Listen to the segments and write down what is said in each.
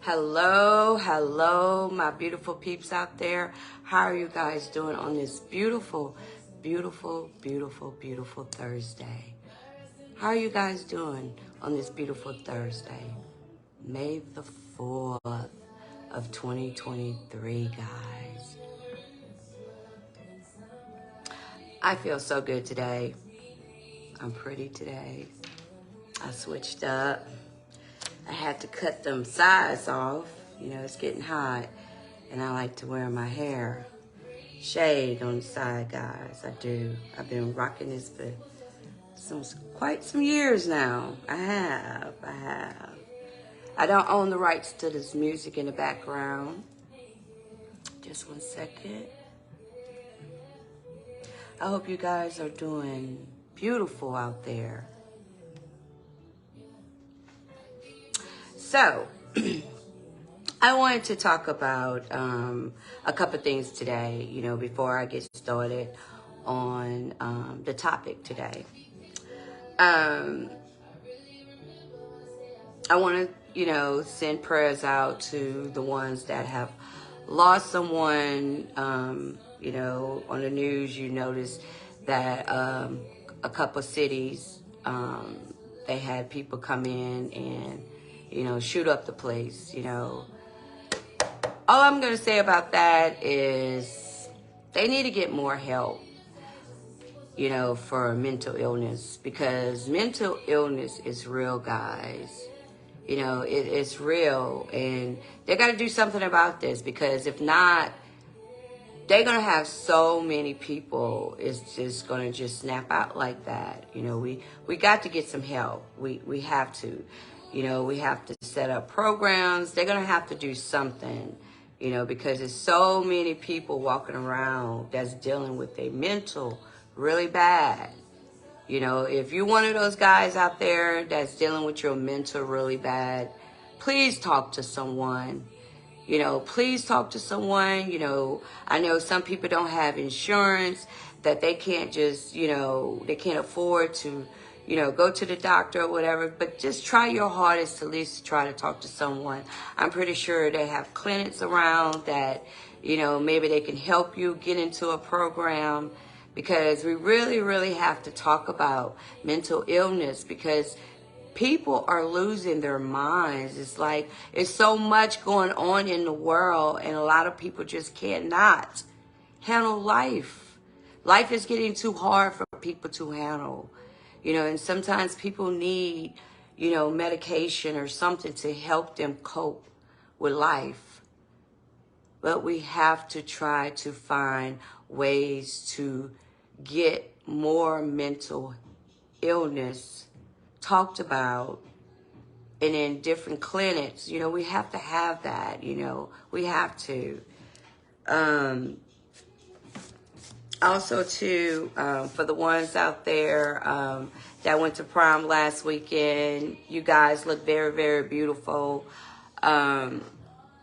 Hello, hello, my beautiful peeps out there. How are you guys doing on this beautiful, beautiful, beautiful, beautiful Thursday? How are you guys doing on this beautiful Thursday? May the 4th of 2023, guys. I feel so good today. I'm pretty today. I switched up. I had to cut them sides off. You know, it's getting hot. And I like to wear my hair shade on the side, guys. I do. I've been rocking this for quite some years now. I have. I don't own the rights to this music in the background. Just one second. I hope you guys are doing beautiful out there. So, I wanted to talk about a couple things today, you know, before I get started on the topic today. I want to, you know, send prayers out to the ones that have lost someone. You know, on the news, you notice that a couple cities, they had people come in and, you know, shoot up the place, you know. All I'm going to say about that is they need to get more help, you know, for mental illness, because mental illness is real, guys. You know, it's real, and they got to do something about this, because if not, they're going to have so many people, it's just going to just snap out like that. You know, we got to get some help. We have to, you know, we have to set up programs. They're going to have to do something, you know, because there's so many people walking around that's dealing with their mental really bad. You know, if you're one of those guys out there that's dealing with your mental really bad, please talk to someone. You know, please talk to someone. You know, I know some people don't have insurance, that they can't just, you know, they can't afford to, you know, go to the doctor or whatever, but just try your hardest to at least try to talk to someone. I'm pretty sure they have clinics around that, you know, maybe they can help you get into a program, because we really, really have to talk about mental illness, because people are losing their minds. It's like, it's so much going on in the world, and a lot of people just cannot handle life. Life is getting too hard for people to handle, you know, and sometimes people need, you know, medication or something to help them cope with life. But we have to try to find ways to get more mental illness talked about, and in different clinics. You know, we have to have that, you know, we have to. Also, too, for the ones out there that went to prom last weekend, you guys look very, very beautiful. I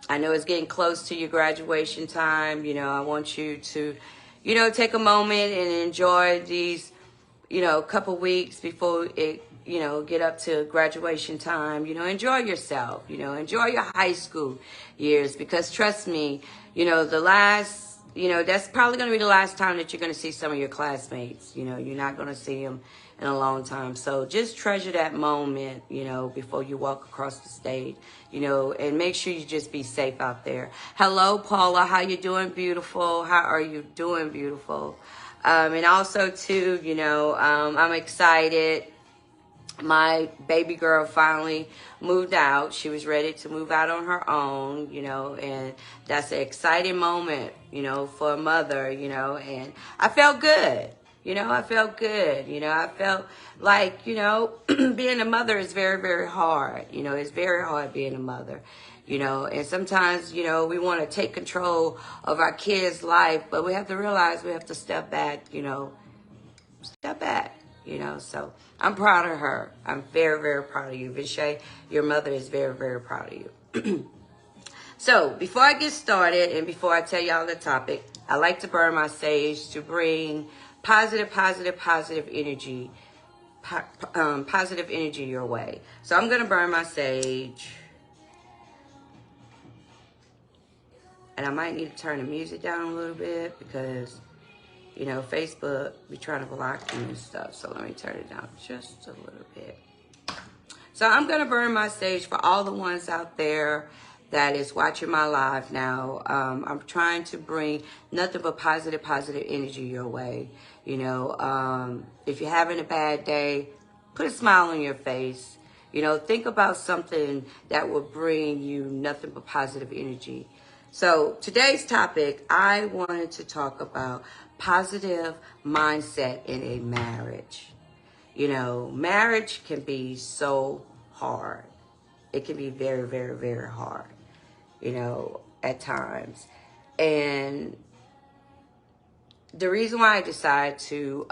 know it's getting close to your graduation time. You know, I want you to, you know, take a moment and enjoy these, you know, couple weeks before it, you know, get up to graduation time. You know, enjoy yourself, you know, enjoy your high school years, because trust me, you know, you know, that's probably going to be the last time that you're going to see some of your classmates. You know, you're not going to see them in a long time. So just treasure that moment, you know, before you walk across the stage, you know, and make sure you just be safe out there. Hello, Paula. How you doing, beautiful? How are you doing, beautiful? And also, too, you know, I'm excited. My baby girl finally moved out. She was ready to move out on her own, you know, and that's an exciting moment, you know, for a mother, you know, and I felt good. You know, I felt good. You know, I felt like, you know, being a mother is very, very hard. You know, it's very hard being a mother, you know, and sometimes, you know, we want to take control of our kids' life, but we have to realize we have to step back, you know, step back. You know, so I'm proud of her. I'm very, very proud of you. Vishay, your mother is very, very proud of you. So before I get started and before I tell y'all the topic, I like to burn my sage to bring positive energy, positive energy your way. So I'm going to burn my sage. And I might need to turn the music down a little bit because, you know, Facebook be trying to block you and stuff. So let me turn it down just a little bit. So I'm going to burn my stage for all the ones out there that is watching my live now. I'm trying to bring nothing but positive energy your way. You know, if you're having a bad day, put a smile on your face. You know, think about something that will bring you nothing but positive energy. So today's topic, I wanted to talk about positive mindset in a marriage. You know, marriage can be so hard. It can be very, very, very hard, you know, at times. And the reason why I decided to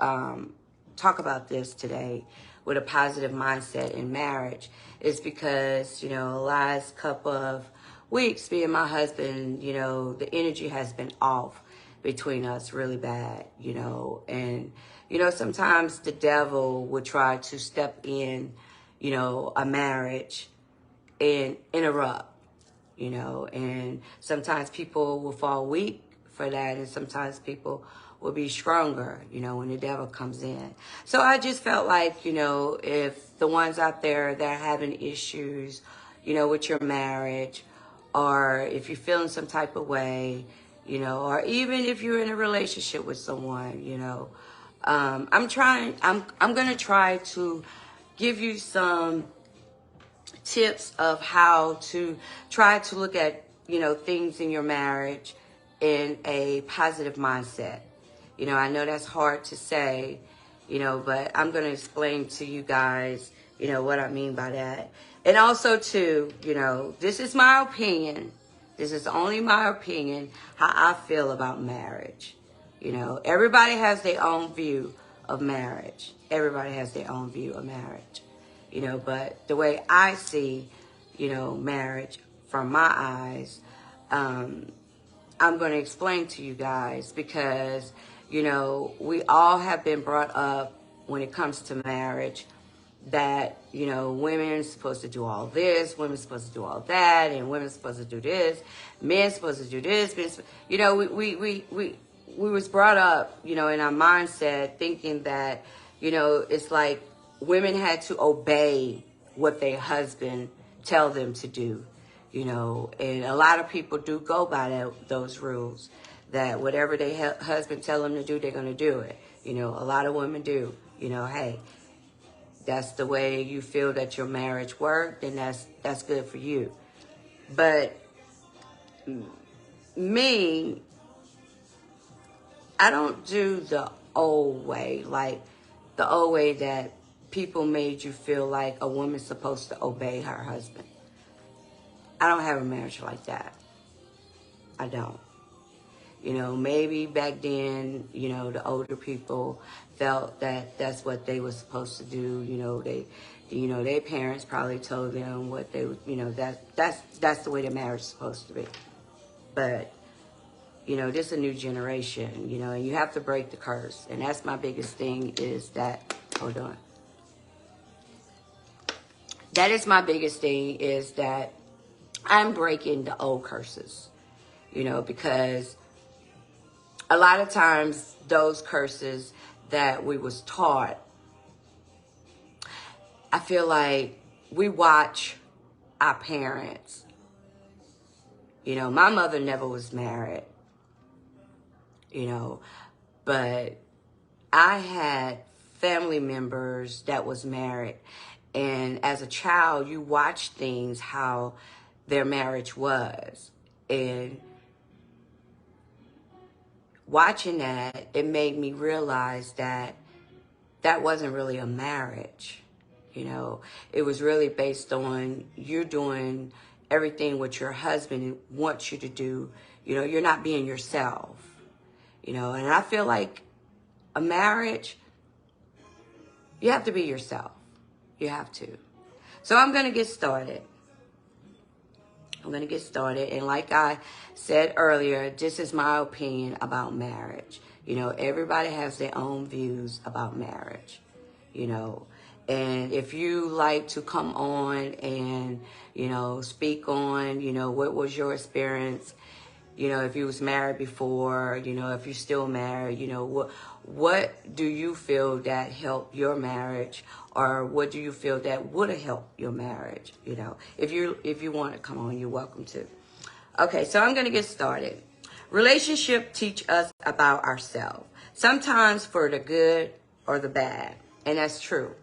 talk about this today with a positive mindset in marriage is because, you know, the last couple of weeks, me and my husband, you know, the energy has been off between us really bad, you know, and, you know, sometimes the devil would try to step in, you know, a marriage and interrupt, you know, and sometimes people will fall weak for that, and sometimes people will be stronger, you know, when the devil comes in. So I just felt like, you know, if the ones out there that are having issues, you know, with your marriage, or if you're feeling some type of way, you know, or even if you're in a relationship with someone, you know, I'm going to try to give you some tips of how to try to look at, you know, things in your marriage in a positive mindset. You know, I know that's hard to say, you know, but I'm going to explain to you guys, you know, what I mean by that. And also, too, you know, this is my opinion. This is only my opinion, how I feel about marriage. You know, everybody has their own view of marriage. Everybody has their own view of marriage. You know, but the way I see, you know, marriage from my eyes, I'm going to explain to you guys because, you know, we all have been brought up when it comes to marriage that, you know, women's supposed to do all this, women's supposed to do all that, and women's supposed to do this, men's supposed to do this. You know, we was brought up, you know, in our mindset thinking that, you know, it's like women had to obey what their husband tell them to do, you know, and a lot of people do go by those rules, that whatever their husband tell them to do, they're going to do it. You know, a lot of women do, you know, hey, that's the way you feel that your marriage worked, and that's good for you. But me, I don't do the old way, like the old way that people made you feel like a woman's supposed to obey her husband. I don't have a marriage like that. I don't. You know, maybe back then, you know, the older people felt that that's what they were supposed to do. You know, their parents probably told them what they, you know, that's the way the marriage is supposed to be. But, you know, this is a new generation, you know, and you have to break the curse. And that's my biggest thing is that, hold on. That is my biggest thing is that I'm breaking the old curses, you know, because a lot of times those curses that we was taught, I feel like we watch our parents. You know, my mother never was married, you know, but I had family members that was married. And as a child, you watch things, how their marriage was. And watching that, it made me realize that that wasn't really a marriage. You know, it was really based on you're doing everything what your husband wants you to do. You know, you're not being yourself. You know, and I feel like a marriage, you have to be yourself. You have to. So I'm going to get started. And like I said earlier, this is my opinion about marriage. You know, everybody has their own views about marriage, you know. And if you like to come on and, you know, speak on, you know, what was your experience You know, if you was married before, you know, if you're still married, you know, what do you feel that helped your marriage, or what do you feel that would have helped your marriage? You know, if you want to come on, you're welcome to. Okay, so I'm going to get started. Relationship teach us about ourselves, sometimes for the good or the bad, and that's true.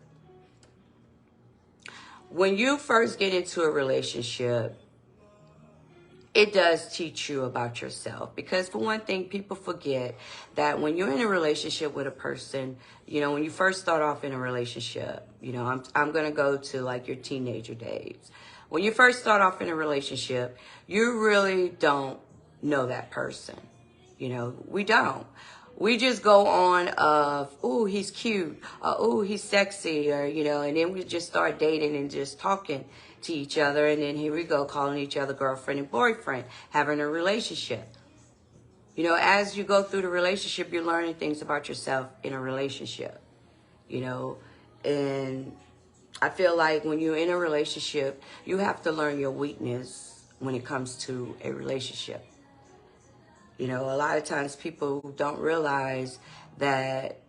When you first get into a relationship, it does teach you about yourself, because for one thing, people forget that when you're in a relationship with a person, you know, when you first start off in a relationship, you know, I'm going to go to like your teenager days. When you first start off in a relationship, you really don't know that person. You know, we don't. We just go on of, oh, he's cute, or oh, he's sexy, or, you know, and then we just start dating and just talking to each other. And then here we go, calling each other girlfriend and boyfriend, having a relationship. You know, as you go through the relationship, you're learning things about yourself in a relationship, you know. And I feel like when you're in a relationship, you have to learn your weakness when it comes to a relationship. You know, a lot of times people don't realize that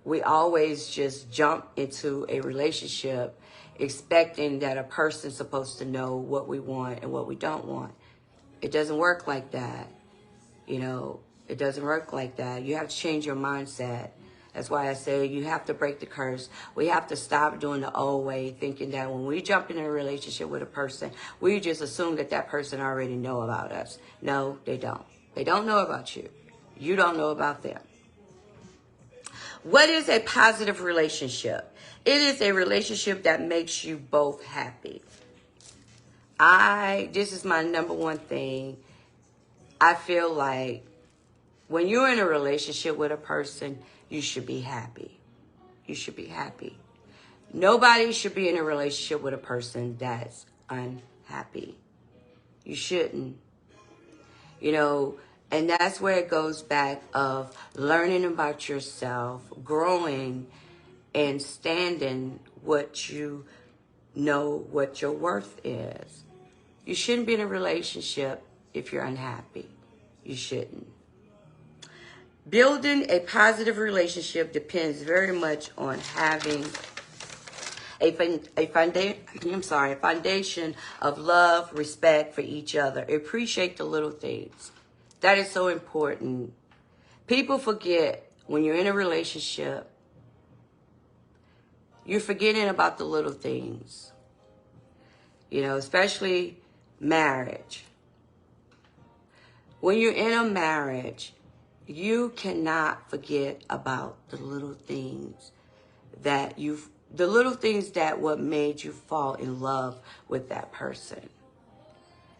we always just jump into a relationship expecting that a person's supposed to know what we want and what we don't want. It doesn't work like that. You know, it doesn't work like that. You have to change your mindset. That's why I say you have to break the curse. We have to stop doing the old way, thinking that when we jump in a relationship with a person, we just assume that that person already know about us. No, they don't. They don't know about you. You don't know about them. What is a positive relationship? It is a relationship that makes you both happy. This is my number one thing. I feel like when you're in a relationship with a person, you should be happy. You should be happy. Nobody should be in a relationship with a person that's unhappy. You shouldn't. You know, and that's where it goes back of learning about yourself, growing, and standing what you know what your worth is. You shouldn't be in a relationship if you're unhappy. You shouldn't. Building a positive relationship depends very much on having a foundation of love, respect for each other. Appreciate the little things. That is so important. People forget when you're in a relationship, you're forgetting about the little things. You know, especially marriage. When you're in a marriage, you cannot forget about the little things that what made you fall in love with that person.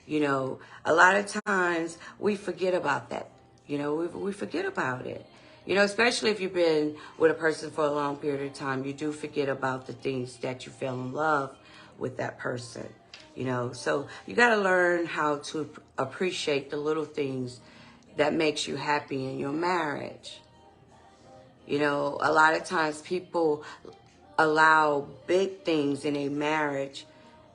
You know, a lot of times we forget about that. You know, we forget about it. You know, especially if you've been with a person for a long period of time, you do forget about the things that you fell in love with that person. You know, so you got to learn how to appreciate the little things that makes you happy in your marriage. You know, a lot of times people allow big things in a marriage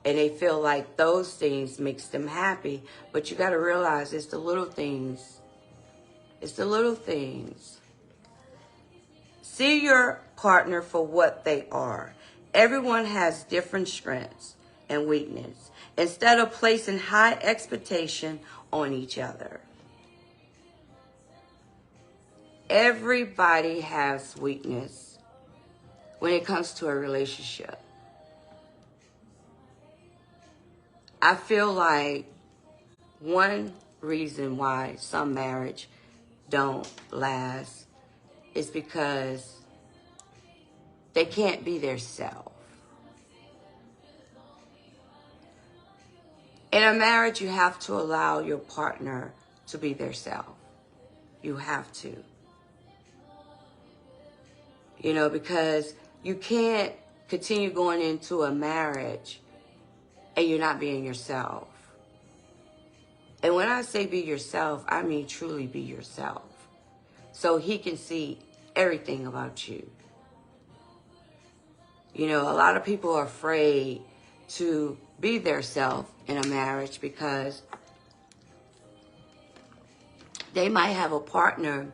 and they feel like those things makes them happy. But you got to realize it's the little things. It's the little things. See your partner for what they are. Everyone has different strengths and weakness. Instead of placing high expectation on each other. Everybody has weakness when it comes to a relationship. I feel like one reason why some marriage don't last is because they can't be their self. In a marriage, you have to allow your partner to be their self. You have to. You know, because you can't continue going into a marriage and you're not being yourself. And when I say be yourself, I mean truly be yourself. So he can see everything about you. You know, a lot of people are afraid to be their self in a marriage because They might have a partner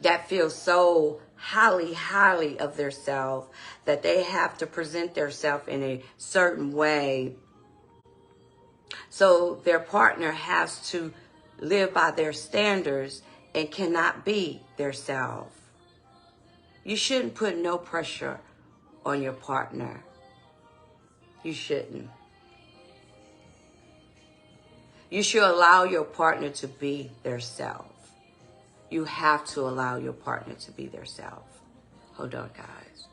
that feels so highly of their self that they have to present themselves in a certain way. So their partner has to live by their standards and cannot be their self. You shouldn't put no pressure on your partner. You shouldn't. You should allow your partner to be their self. You have to allow your partner to be their self. Hold on, guys.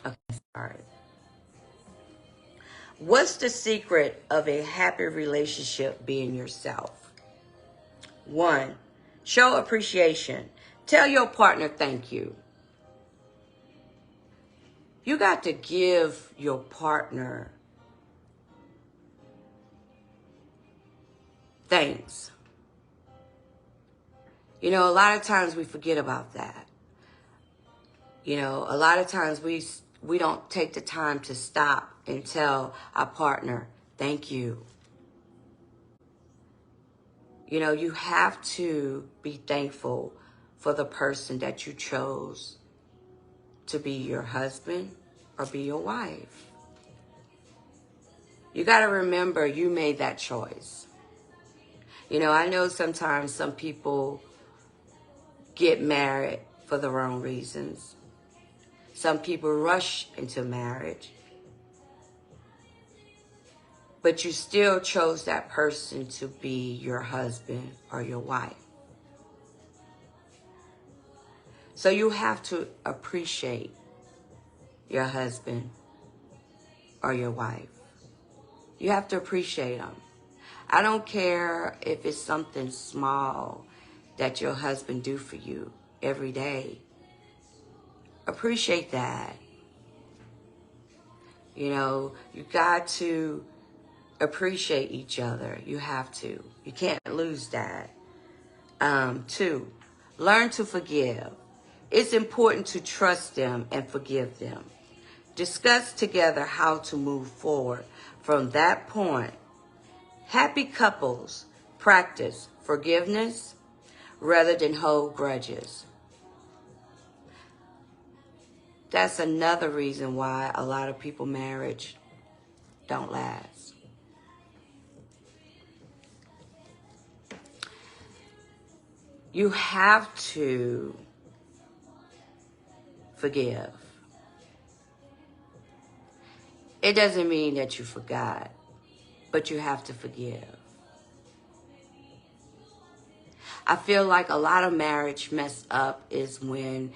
Okay, sorry. What's the secret of a happy relationship? Being yourself. 1, show appreciation. Tell your partner thank you. You got to give your partner thanks. You know, a lot of times we forget about that. You know, a lot of times we don't take the time to stop and tell our partner, thank you. You know, you have to be thankful for the person that you chose to be your husband or be your wife. You got to remember you made that choice. You know, I know sometimes some people get married for the wrong reasons. Some people rush into marriage. But you still chose that person to be your husband or your wife. So you have to appreciate your husband or your wife. You have to appreciate them. I don't care if it's something small that your husband do for you every day. Appreciate that. You know, you got to appreciate each other. You have to. You can't lose that. 2, learn to forgive. It's important to trust them and forgive them. Discuss together how to move forward from that point. Happy couples practice forgiveness rather than hold grudges. That's another reason why a lot of people marriage don't last. You have to forgive. It doesn't mean that you forgot, but you have to forgive. I feel like a lot of marriage mess up is when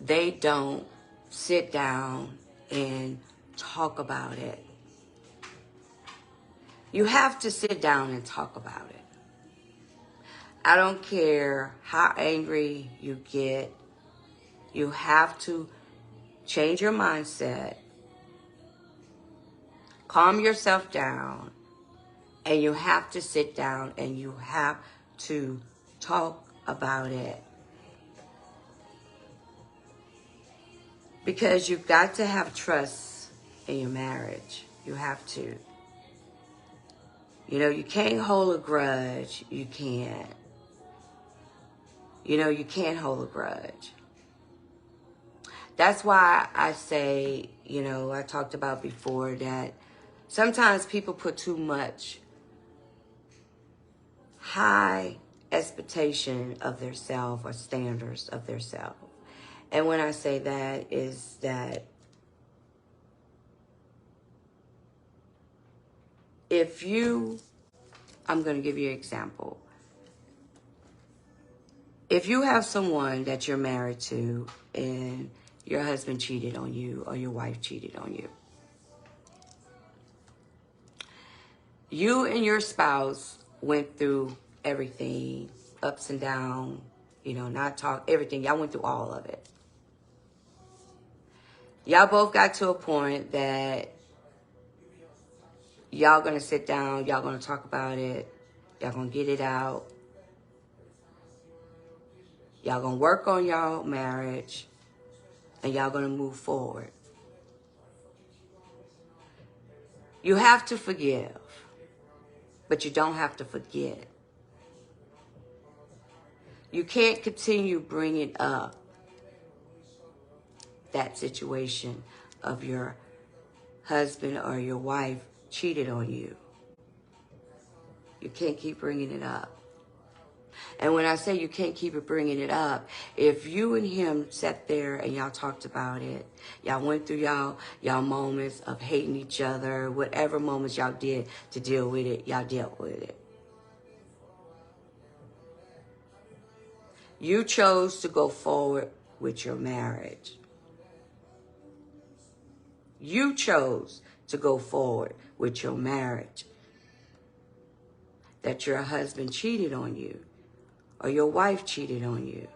they don't sit down and talk about it. You have to sit down and talk about it. I don't care how angry you get. You have to change your mindset, calm yourself down, and you have to sit down and you have to talk about it. Because you've got to have trust in your marriage. You have to. You know, you can't hold a grudge. You can't. You know, you can't hold a grudge. That's why I say, you know, I talked about before that sometimes people put too much high expectation of their self or standards of their self. And when I say that is that if you, I'm going to give you an example. If you have someone that you're married to and your husband cheated on you or your wife cheated on you, you and your spouse went through everything, ups and downs, you know, not talk, everything. Y'all went through all of it. Y'all both got to a point that y'all going to sit down, y'all going to talk about it, y'all going to get it out. Y'all going to work on y'all marriage, and y'all going to move forward. You have to forgive, but you don't have to forget. You can't continue bringing up that situation of your husband or your wife cheated on you. You can't keep bringing it up. And when I say you can't keep bringing it up, if you and him sat there and y'all talked about it, y'all went through y'all moments of hating each other, whatever moments y'all did to deal with it, y'all dealt with it. You chose to go forward with your marriage. You chose to go forward with your marriage. That your husband cheated on you or your wife cheated on you.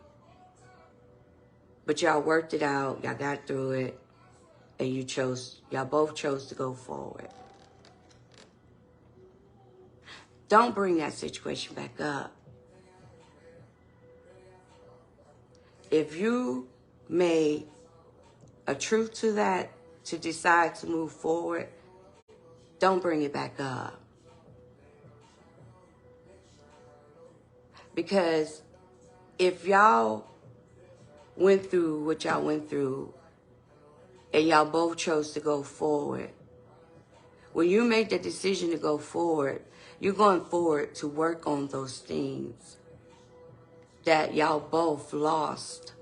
But y'all worked it out, y'all got through it, and y'all both chose to go forward. Don't bring that situation back up. If you made a truth to that, to decide to move forward, don't bring it back up. Because if y'all went through what y'all went through and y'all both chose to go forward, when you make the decision to go forward, you're going forward to work on those things that y'all both lost.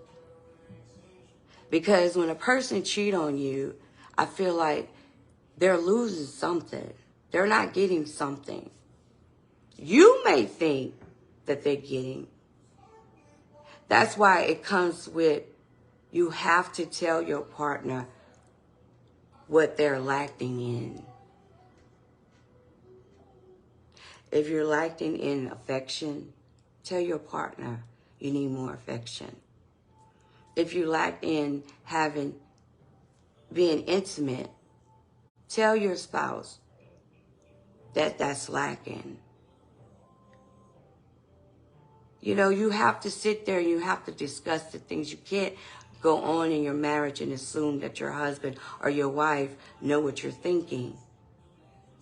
Because when a person cheats on you, I feel like they're losing something. They're not getting something. You may think that they're getting. That's why it comes with, you have to tell your partner what they're lacking in. If you're lacking in affection, tell your partner you need more affection. If you lack in being intimate, tell your spouse that that's lacking. You know, you have to sit there and you have to discuss the things. You can't go on in your marriage and assume that your husband or your wife know what you're thinking.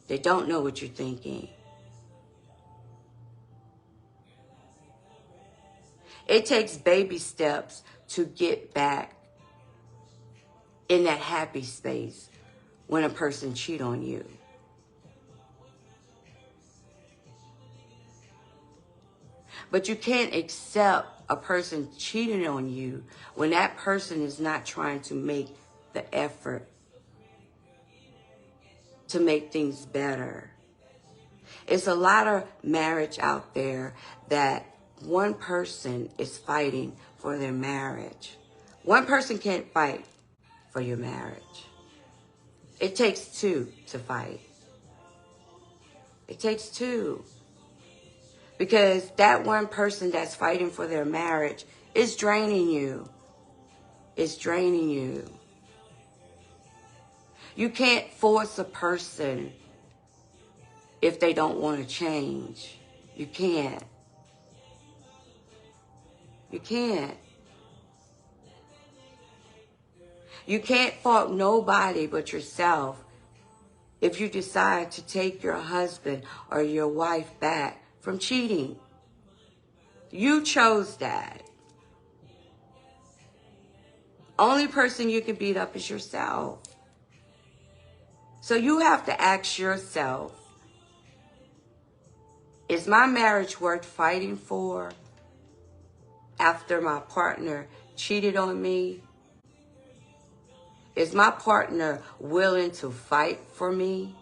They don't know what you're thinking. It takes baby steps to get back in that happy space when a person cheats on you. But you can't accept a person cheating on you when that person is not trying to make the effort to make things better. It's a lot of marriage out there that one person is fighting for their marriage. One person can't fight for your marriage. It takes two to fight. It takes two. Because that one person that's fighting for their marriage is draining you. It's draining you. You can't force a person if they don't want to change. You can't. You can't. You can't fault nobody but yourself if you decide to take your husband or your wife back from cheating. You chose that. Only person you can beat up is yourself. So you have to ask yourself, is my marriage worth fighting for after my partner cheated on me? Is my partner willing to fight for me?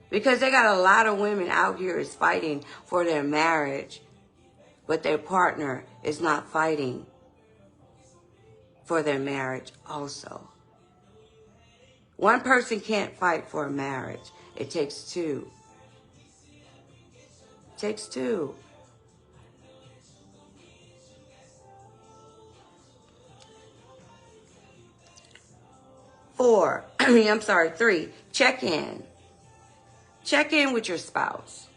Because they got a lot of women out here is fighting for their marriage, but their partner is not fighting for their marriage also. One person can't fight for a marriage. It takes two. It takes two. Three, check in. Check in with your spouse.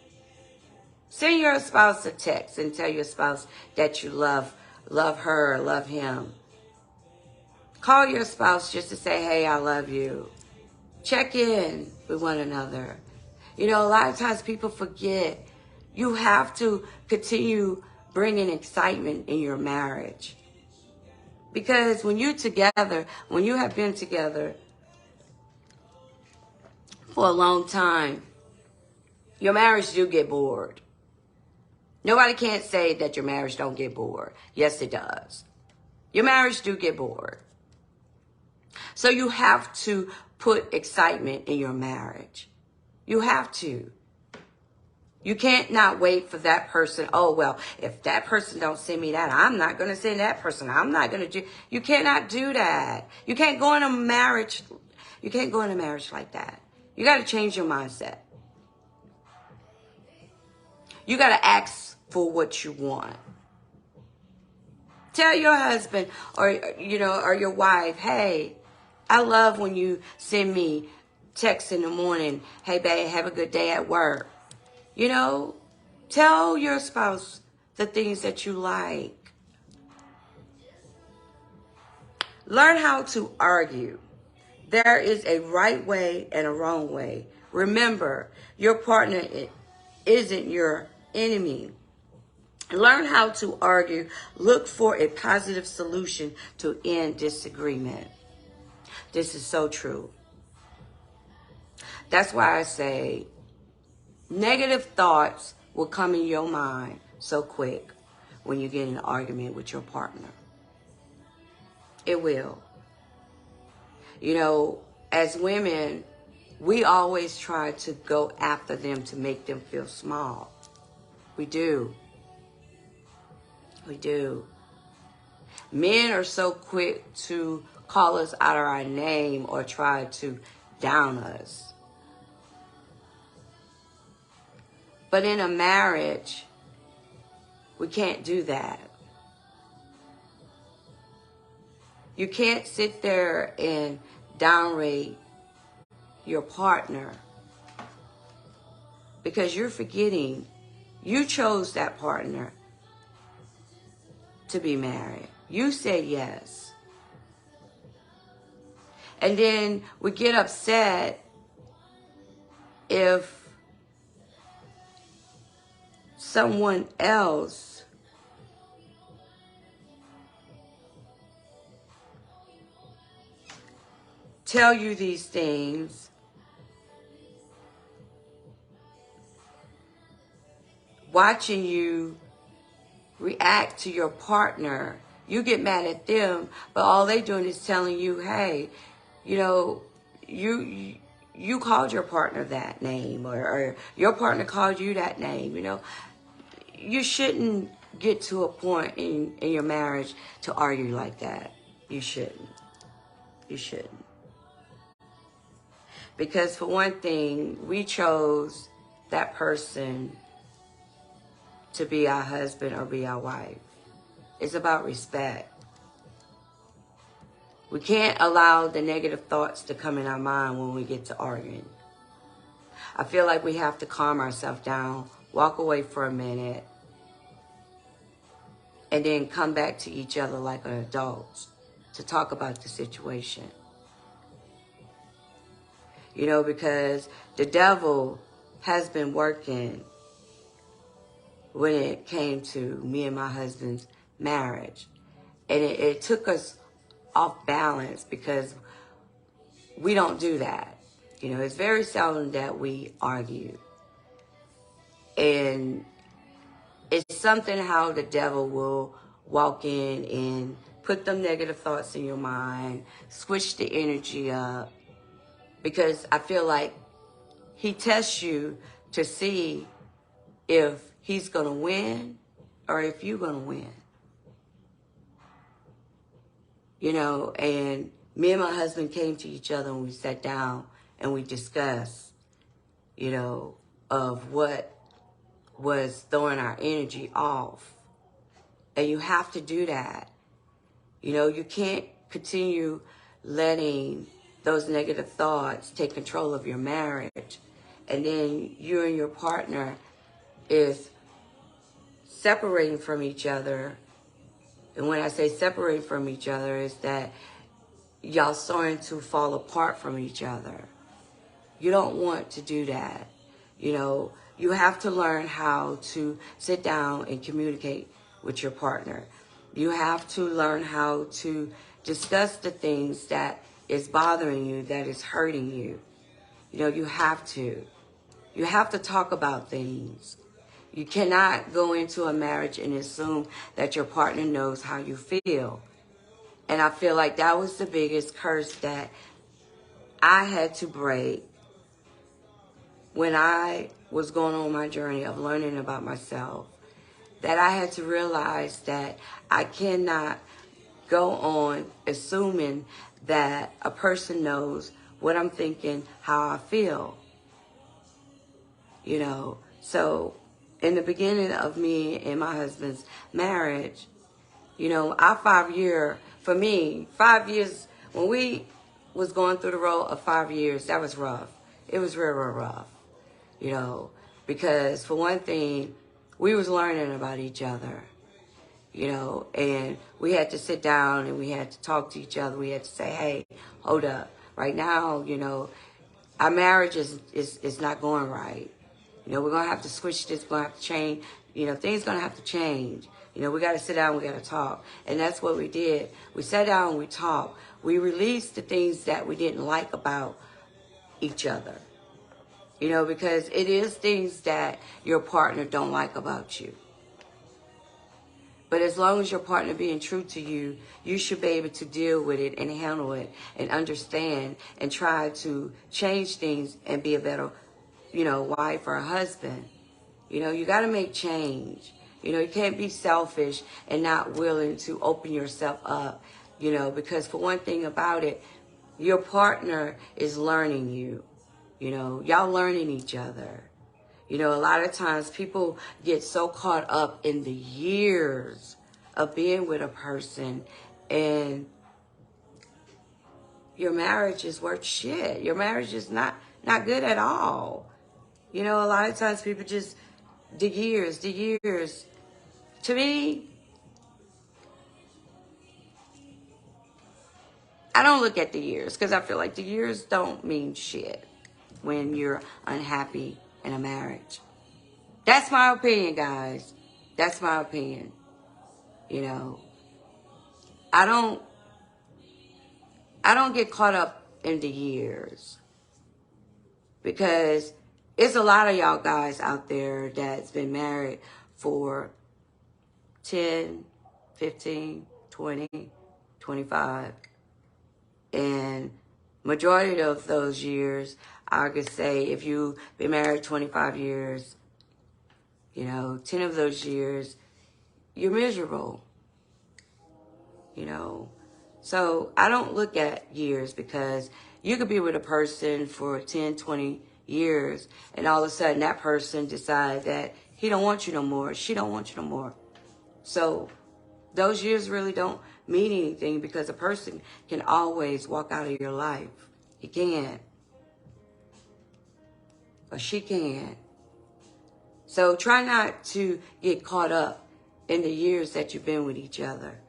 Send your spouse a text and tell your spouse that you love her or love him. Call your spouse just to say, hey, I love you. Check in with one another. You know, a lot of times people forget you have to continue bringing excitement in your marriage. Because when you're together, when you have been together for a long time, your marriage do get bored. Nobody can't say that your marriage don't get bored. Yes, it does. Your marriage do get bored. So you have to put excitement in your marriage. You have to. You can't not wait for that person. Oh, well, if that person don't send me that, I'm not going to send that person. I'm not going to do. You cannot do that. You can't go in a marriage. You can't go in a marriage like that. You got to change your mindset. You got to ask for what you want. Tell your husband or, you know, or your wife, hey, I love when you send me texts in the morning. Hey, babe, have a good day at work. You know, tell your spouse the things that you like. Learn how to argue. There is a right way and a wrong way. Remember, your partner isn't your enemy. Learn how to argue. Look for a positive solution to end disagreement. This is so true. That's why I say negative thoughts will come in your mind so quick when you get in an argument with your partner. It will. You know, as women, we always try to go after them to make them feel small. We do. We do. Men are so quick to call us out of our name or try to down us. But in a marriage, we can't do that. You can't sit there and downrate your partner because you're forgetting you chose that partner to be married. You said yes. And then we get upset if someone else tell you these things watching you react to your partner. You get mad at them, but all they doing is telling you, hey, you know, you called your partner that name, or your partner called you that name. You know, you shouldn't get to a point in your marriage to argue like that. You shouldn't. You shouldn't. Because for one thing, we chose that person to be our husband or be our wife. It's about respect. We can't allow the negative thoughts to come in our mind when we get to arguing. I feel like we have to calm ourselves down, walk away for a minute, and then come back to each other like an adult to talk about the situation. You know, because the devil has been working when it came to me and my husband's marriage. And it took us off balance because we don't do that. You know, it's very seldom that we argue. And it's something how the devil will walk in and put them negative thoughts in your mind, switch the energy up. Because I feel like he tests you to see if he's going to win or if you're going to win. You know, and me and my husband came to each other and we sat down and we discussed, you know, of what was throwing our energy off. And you have to do that. You know, you can't continue letting those negative thoughts take control of your marriage. And then you and your partner is separating from each other. And when I say separating from each other, is that y'all starting to fall apart from each other. You don't want to do that. You know, you have to learn how to sit down and communicate with your partner. You have to learn how to discuss the things that is bothering you, that is hurting you. You know, you have to. You have to talk about things. You cannot go into a marriage and assume that your partner knows how you feel. And I feel like that was the biggest curse that I had to break when I was going on my journey of learning about myself. That I had to realize that I cannot go on assuming that a person knows what I'm thinking, how I feel. You know, so in the beginning of me and my husband's marriage, you know, our 5 year, for me, 5 years, when we was going through the road of 5 years, that was rough. It was real, real rough, you know, because for one thing, we was learning about each other, you know, and we had to sit down and we had to talk to each other. We had to say, hey, hold up. Right now, you know, our marriage is not going right. You know, we're going to have to switch this, we're going to have to change. You know, things going to have to change. You know, we got to sit down, we got to talk. And that's what we did. We sat down and we talked. We released the things that we didn't like about each other. You know, because it is things that your partner don't like about you. But as long as your partner being true to you, you should be able to deal with it and handle it and understand and try to change things and be a better, you know, wife or a husband. You know, you got to make change. You know, you can't be selfish and not willing to open yourself up, you know, because for one thing about it, your partner is learning you. You know, y'all learning each other. You know, a lot of times people get so caught up in the years of being with a person, and your marriage is worth shit. Your marriage is not good at all. You know, a lot of times people just, the years. To me, I don't look at the years because I feel like the years don't mean shit when you're unhappy in a marriage. That's my opinion, guys. That's my opinion. You know, I don't get caught up in the years because it's a lot of y'all guys out there that's been married for 10, 15, 20, 25. And majority of those years, I could say if you've been married 25 years, you know, 10 of those years, you're miserable, you know. So I don't look at years because you could be with a person for 10, 20 years, and all of a sudden that person decides that he don't want you no more, she don't want you no more. So those years really don't mean anything because a person can always walk out of your life. He can. Or she can. So try not to get caught up in the years that you've been with each other.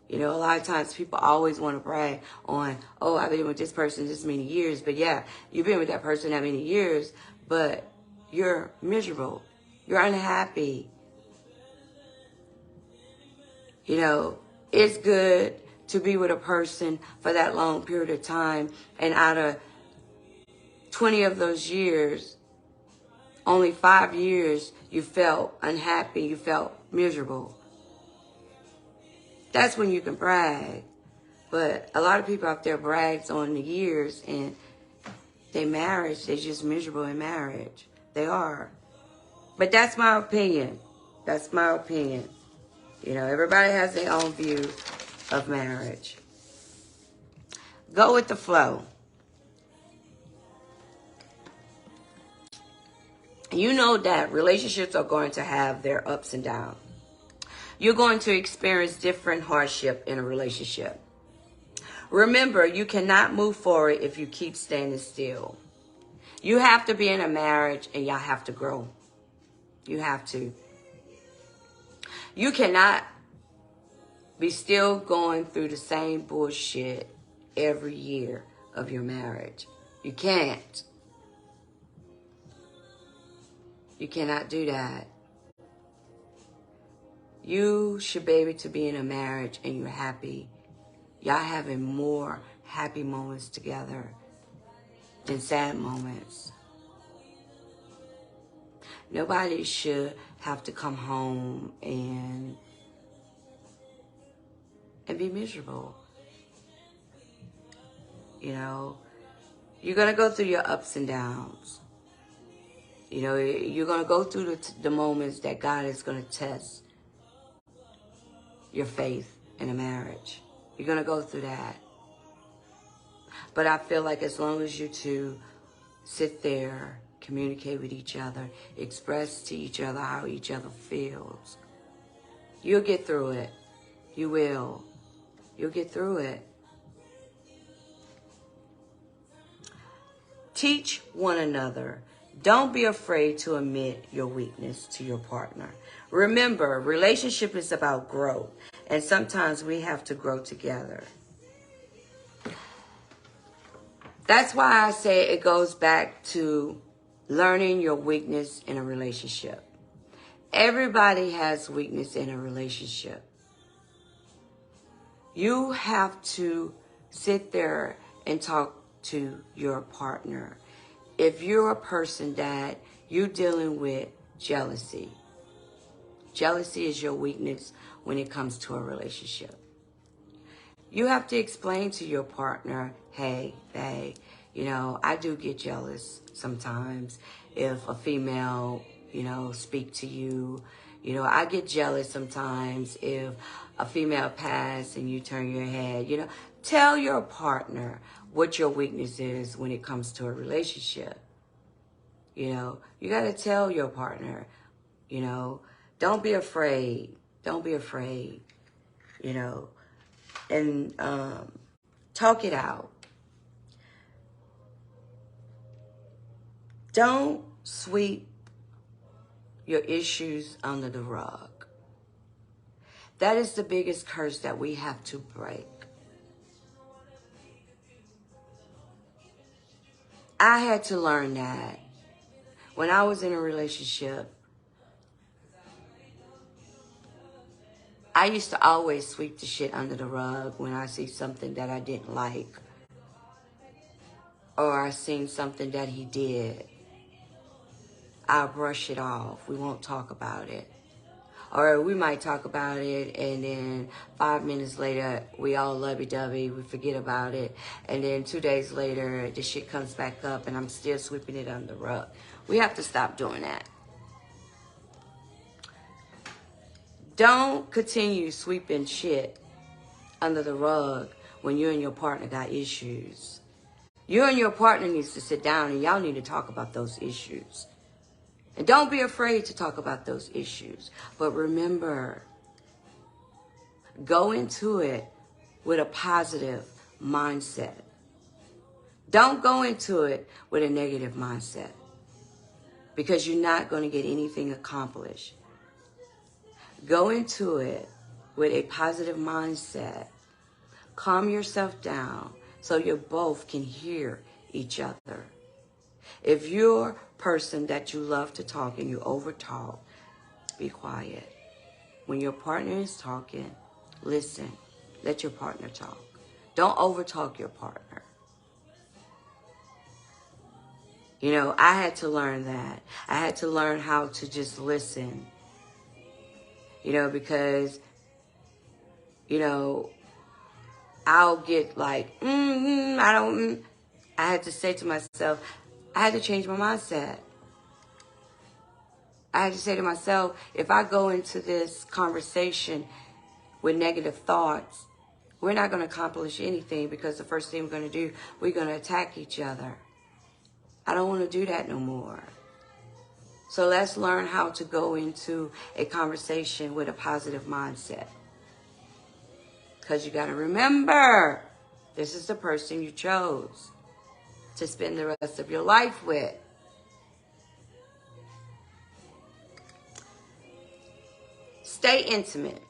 You know, a lot of times people always want to brag on, oh, I've been with this person this many years. But yeah, you've been with that person that many years, but you're miserable. You're unhappy. You know, it's good to be with a person for that long period of time. And out of 20 of those years, only 5 years you felt unhappy, you felt miserable. That's when you can brag. But a lot of people out there brags on the years and their marriage, they're just miserable in marriage. They are. But that's my opinion. That's my opinion. You know, everybody has their own view of marriage. Go with the flow. You know that relationships are going to have their ups and downs. You're going to experience different hardship in a relationship. Remember, you cannot move forward if you keep standing still. You have to be in a marriage and y'all have to grow. You have to. You cannot be still going through the same bullshit every year of your marriage. You can't. You cannot do that. You should be able to be in a marriage and you're happy. Y'all having more happy moments together than sad moments. Nobody should have to come home and be miserable. You know, you're going to go through your ups and downs. You know, you're going to go through the moments that God is going to test your faith in a marriage. You're going to go through that. But I feel like as long as you two sit there, communicate with each other, express to each other how each other feels, you'll get through it. You will. You'll get through it. Teach one another. Don't be afraid to admit your weakness to your partner. Remember, relationship is about growth, and sometimes we have to grow together. That's why I say it goes back to learning your weakness in a relationship. Everybody has weakness in a relationship. You have to sit there and talk to your partner. If you're a person that you're dealing with jealousy, jealousy is your weakness when it comes to a relationship. You have to explain to your partner, hey, you know, I do get jealous sometimes if a female, you know, speak to you. You know, I get jealous sometimes if a female pass and you turn your head. You know, tell your partner what your weakness is when it comes to a relationship. You know, you got to tell your partner, you know, don't be afraid. Don't be afraid, you know, and talk it out. Don't sweep your issues under the rug. That is the biggest curse that we have to break. I had to learn that. When I was in a relationship, I used to always sweep the shit under the rug when I see something that I didn't like. Or I seen something that he did. I'll brush it off. We won't talk about it. Or we might talk about it and then 5 minutes later, we all lovey-dovey, we forget about it. And then 2 days later, the shit comes back up and I'm still sweeping it under the rug. We have to stop doing that. Don't continue sweeping shit under the rug when you and your partner got issues. You and your partner needs to sit down and y'all need to talk about those issues. And don't be afraid to talk about those issues. But remember, go into it with a positive mindset. Don't go into it with a negative mindset because you're not going to get anything accomplished. Go into it with a positive mindset. Calm yourself down so you both can hear each other. If you're a person that you love to talk and you overtalk, be quiet. When your partner is talking, listen. Let your partner talk. Don't overtalk your partner. You know, I had to learn that. I had to learn how to just listen. You know, because, you know, I'll get like, I had to say to myself, I had to change my mindset. I had to say to myself, if I go into this conversation with negative thoughts, we're not going to accomplish anything because the first thing we're going to do, we're going to attack each other. I don't want to do that no more. So let's learn how to go into a conversation with a positive mindset. Because you got to remember, this is the person you chose to spend the rest of your life with. Stay intimate.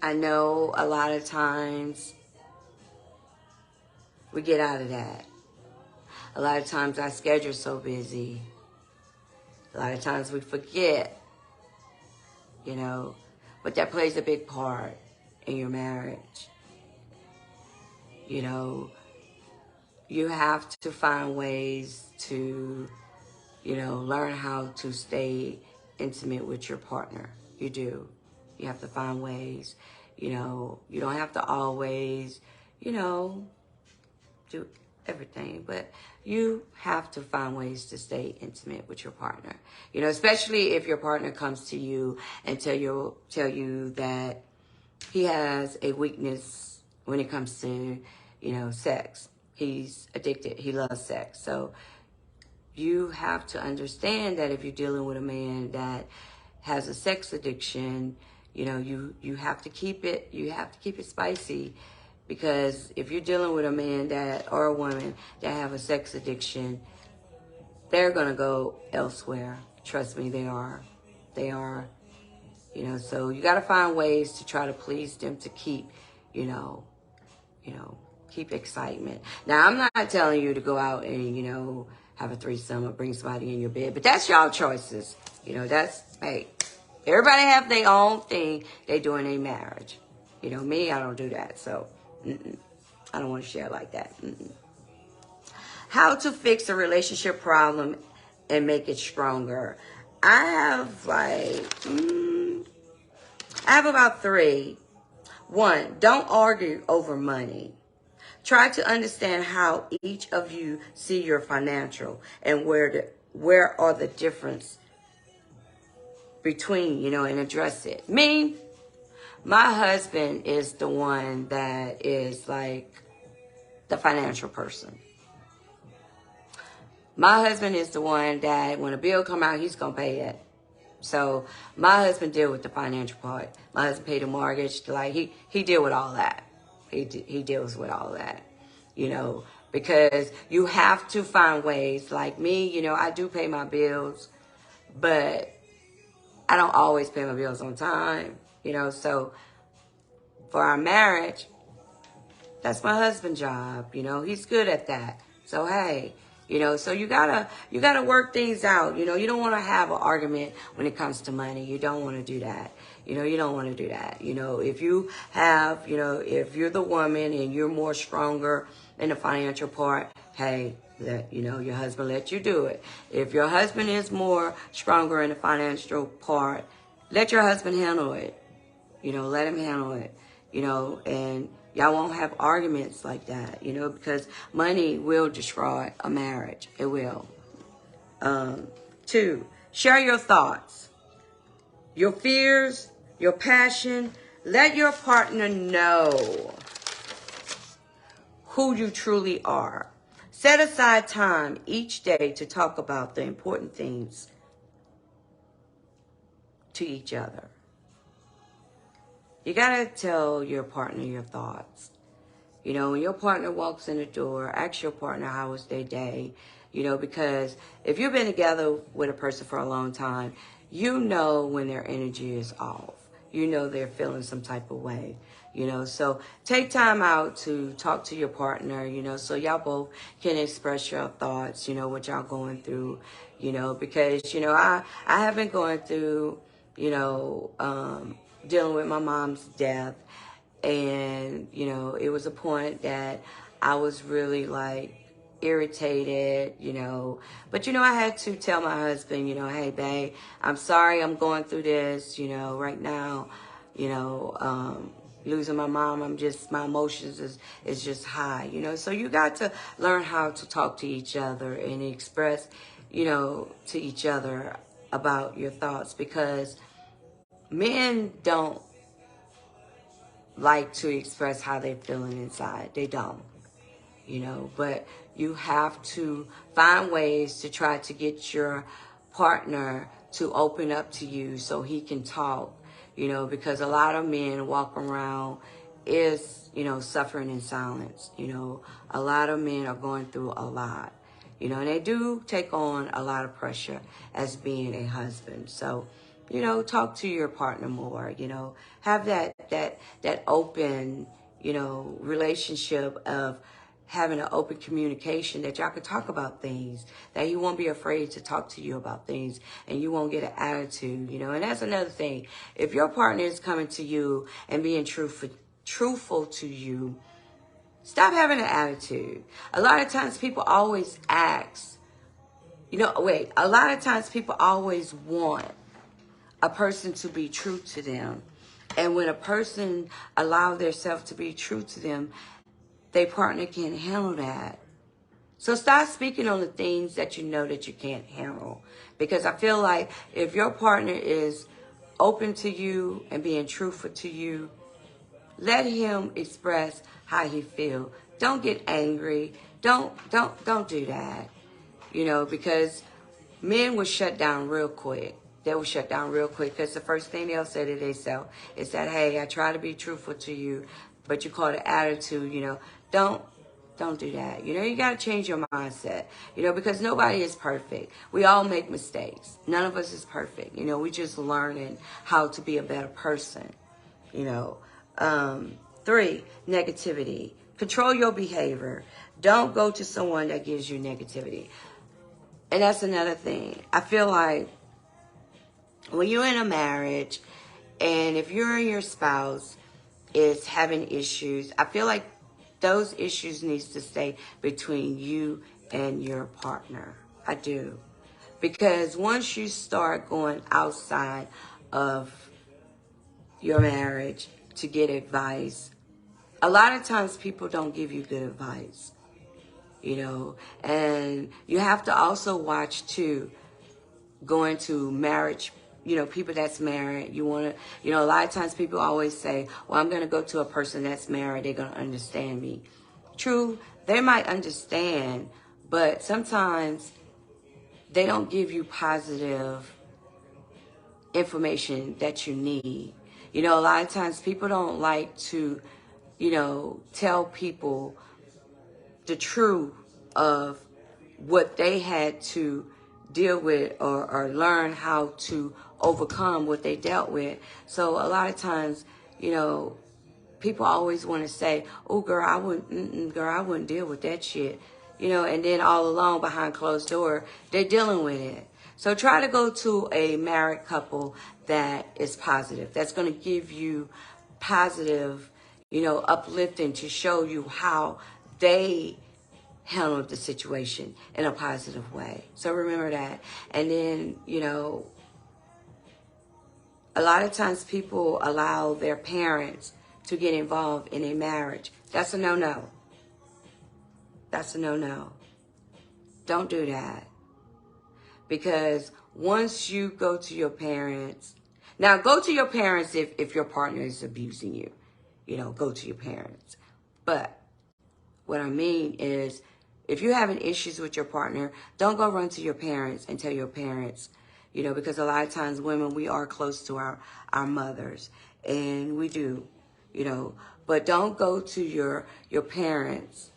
I know a lot of times we get out of that. A lot of times our schedule's so busy. A lot of times we forget, but that plays a big part in your marriage. You have to find ways to, learn how to stay intimate with your partner. You do. You have to find ways. You don't have to always, do everything, but you have to find ways to stay intimate with your partner. Especially if your partner comes to you and tell you that he has a weakness when it comes to, sex. He's addicted. He loves sex. So you have to understand that if you're dealing with a man that has a sex addiction, you have to keep it spicy, because if you're dealing with a man or a woman that have a sex addiction, they're going to go elsewhere. Trust me, they are. So you got to find ways to try to please them to keep, keep excitement. Now, I'm not telling you to go out and, have a threesome or bring somebody in your bed, but that's y'all choices. Hey, everybody have their own thing they do in their marriage. Me, I don't do that. So I don't want to share like that. How to fix a relationship problem and make it stronger. I have about 3. 1, don't argue over money. Try to understand how each of you see your financial and where are the difference between, and address it. Me, my husband is the one that is like the financial person. My husband is the one that when a bill come out, he's going to pay it. So my husband deal with the financial part. My husband paid the mortgage. He deal with all that. He deals with all that, because you have to find ways. Like me, I do pay my bills, but I don't always pay my bills on time, so for our marriage, that's my husband's job. He's good at that. So, hey, so you gotta work things out. You don't want to have an argument when it comes to money. You don't want to do that. You don't want to do that. If you have, if you're the woman and you're more stronger in the financial part, hey, your husband let you do it. If your husband is more stronger in the financial part, let your husband handle it. Let him handle it. And y'all won't have arguments like that, because money will destroy a marriage. It will. 2, share your thoughts, your fears, your passion. Let your partner know who you truly are. Set aside time each day to talk about the important things to each other. You got to tell your partner your thoughts. When your partner walks in the door, ask your partner how was their day. Because if you've been together with a person for a long time, when their energy is off. They're feeling some type of way. So take time out to talk to your partner, so y'all both can express your thoughts, what y'all going through, because, I have been going through, dealing with my mom's death. And, it was a point that I was really irritated, but, I had to tell my husband, hey, babe, I'm sorry I'm going through this, right now, losing my mom, my emotions is just high, so you got to learn how to talk to each other and express, to each other about your thoughts, because men don't like to express how they're feeling inside. They don't, but you have to find ways to try to get your partner to open up to you so he can talk, because a lot of men walk around is, suffering in silence. A lot of men are going through a lot, and they do take on a lot of pressure as being a husband. So, talk to your partner more, have that open, relationship of, having an open communication that y'all can talk about things, that he won't be afraid to talk to you about things, and you won't get an attitude, you know. And that's another thing. If your partner is coming to you and being truthful to you, stop having an attitude. A lot of times people always ask, a lot of times people always want a person to be true to them. And when a person allows themselves to be true to them, their partner can't handle that. So stop speaking on the things that you know that you can't handle. Because I feel like if your partner is open to you and being truthful to you, let him express how he feels. Don't get angry. Don't do that. You know, because men will shut down real quick. They will shut down real quick because the first thing they'll say to themselves is that, hey, I try to be truthful to you, but you call it attitude, you know. Don't do that. You know, you got to change your mindset, you know, because nobody is perfect. We all make mistakes. None of us is perfect. You know, we just learning how to be a better person, you know. 3, negativity. Control your behavior. Don't go to someone that gives you negativity. And that's another thing. I feel like when you're in a marriage and if you and your spouse is having issues, I feel like those issues needs to stay between you and your partner. I do. Because once you start going outside of your marriage to get advice, a lot of times people don't give you good advice, you know. And you have to also watch too, going to marriage, you know, people that's married. You want to, you know, a lot of times people always say, well, I'm going to go to a person that's married. They're going to understand me. True, they might understand, but sometimes they don't give you positive information that you need. You know, a lot of times people don't like to, you know, tell people the truth of what they had to deal with or learn how to overcome what they dealt with. So a lot of times, you know, people always want to say, oh, girl, I wouldn't deal with that shit. You know, and then all along behind closed door, they're dealing with it. So try to go to a married couple that is positive, that's going to give you positive, you know, uplifting to show you how they handled the situation in a positive way. So remember that. And then, you know, a lot of times people allow their parents to get involved in a marriage. That's a no-no. That's a no-no. Don't do that. Because once you go to your parents, now go to your parents if your partner is abusing you. You know, go to your parents. But what I mean is, if you're having issues with your partner, don't go run to your parents and tell your parents, you know, because a lot of times women, we are close to our mothers, and we do, you know, but don't go to your parents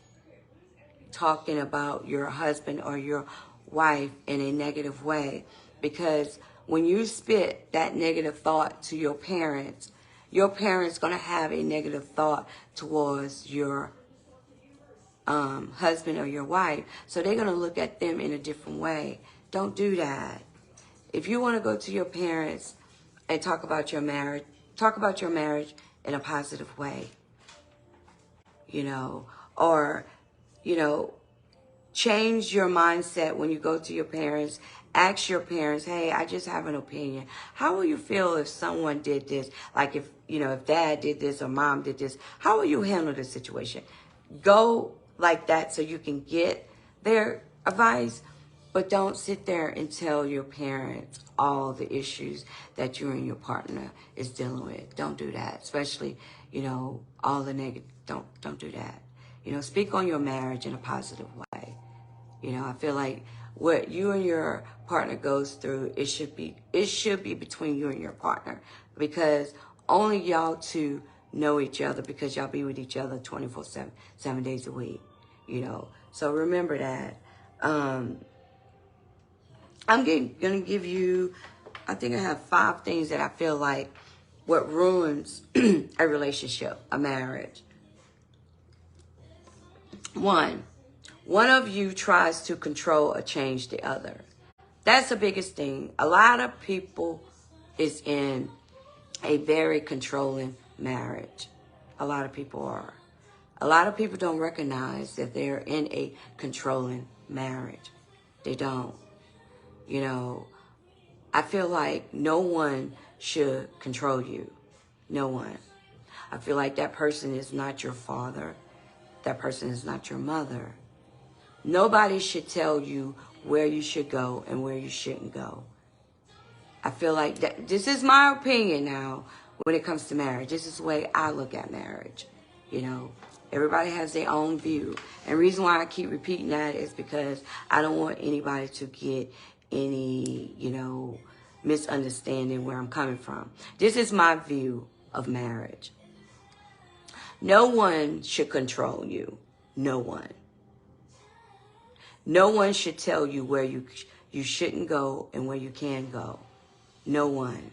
talking about your husband or your wife in a negative way, because when you spit that negative thought to your parents going to have a negative thought towards your husband or your wife. So they're going to look at them in a different way. Don't do that. If you want to go to your parents and talk about your marriage in a positive way, you know, or, you know, change your mindset when you go to your parents. Ask your parents, hey, I just have an opinion. How will you feel if someone did this? Like if, you know, if dad did this or mom did this, how will you handle the situation? Go like that so you can get their advice, but don't sit there and tell your parents all the issues that you and your partner is dealing with. Don't do that, especially, you know, all the negative. Don't do that. You know, speak on your marriage in a positive way. You know, I feel like what you and your partner goes through, it should be between you and your partner, because only y'all two know each other, because y'all be with each other 24/7, 7 days a week, you know. So remember that. I'm going to give you, I think I have 5 things that I feel like what ruins a relationship, a marriage. One of you tries to control or change the other. That's the biggest thing. A lot of people is in a very controlling marriage. A lot of people are. A lot of people don't recognize that they're in a controlling marriage. They don't. You know, I feel like no one should control you. No one. I feel like that person is not your father. That person is not your mother. Nobody should tell you where you should go and where you shouldn't go. I feel like that. This is my opinion now when it comes to marriage. This is the way I look at marriage. You know, everybody has their own view. And the reason why I keep repeating that is because I don't want anybody to get any, you know, misunderstanding where I'm coming from. This is my view of marriage. No one should control you. No one. No one should tell you where you shouldn't go and where you can go. No one.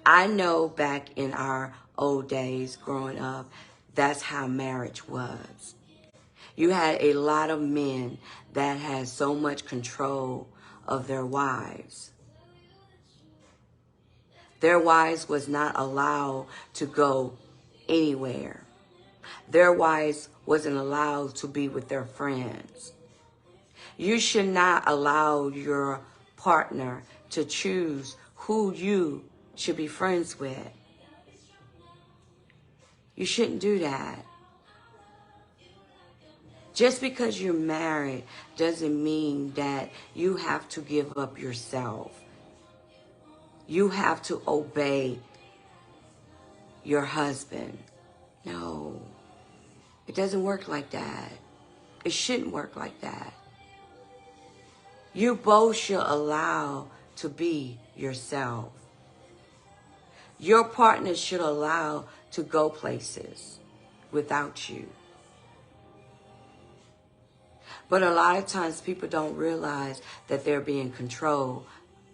I know back in our old days growing up, that's how marriage was. You had a lot of men that had so much control of their wives. Their wives was not allowed to go anywhere. Their wives wasn't allowed to be with their friends. You should not allow your partner to choose who you should be friends with. You shouldn't do that. Just because you're married doesn't mean that you have to give up yourself. You have to obey your husband. No, it doesn't work like that. It shouldn't work like that. You both should allow to be yourself. Your partner should allow to go places without you. But a lot of times people don't realize that they're being controlled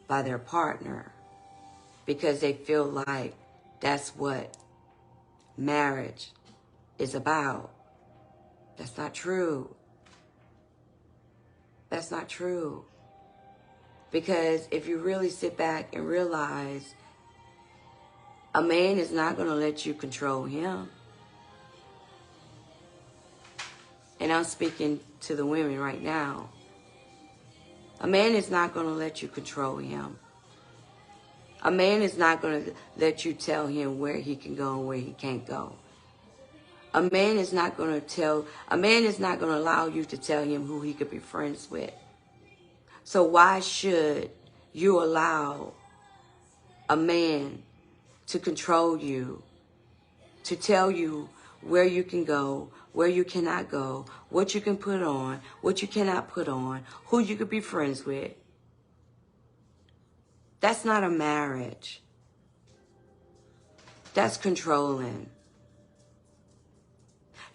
by their partner because they feel like that's what marriage is about. That's not true. That's not true. Because if you really sit back and realize a man is not going to let you control him. And I'm speaking to the women right now. A man is not going to let you control him. A man is not going to let you tell him where he can go and where he can't go. A man is not going to allow you to tell him who he could be friends with. So why should you allow a man to control you, to tell you where you can go, where you cannot go, what you can put on, what you cannot put on, who you could be friends with? That's not a marriage. That's controlling.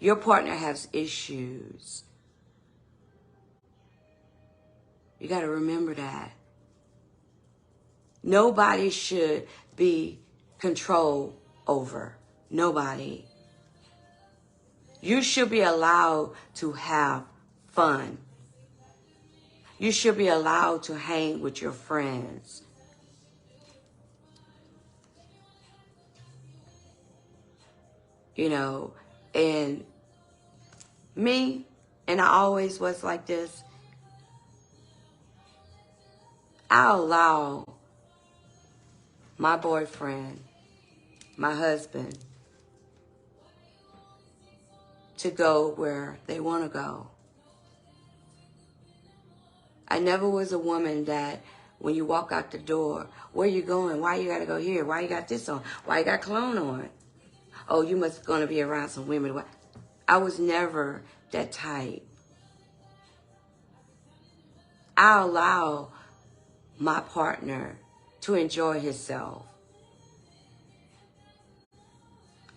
Your partner has issues. You got to remember that. Nobody should be controlled over. Nobody. You should be allowed to have fun. You should be allowed to hang with your friends. You know, and me, and I always was like this, I allow my boyfriend, my husband, to go where they want to go. I never was a woman that when you walk out the door, where you going? Why you got to go here? Why you got this on? Why you got cologne on? Oh, you must going to be around some women. I was never that type. I allow my partner to enjoy himself,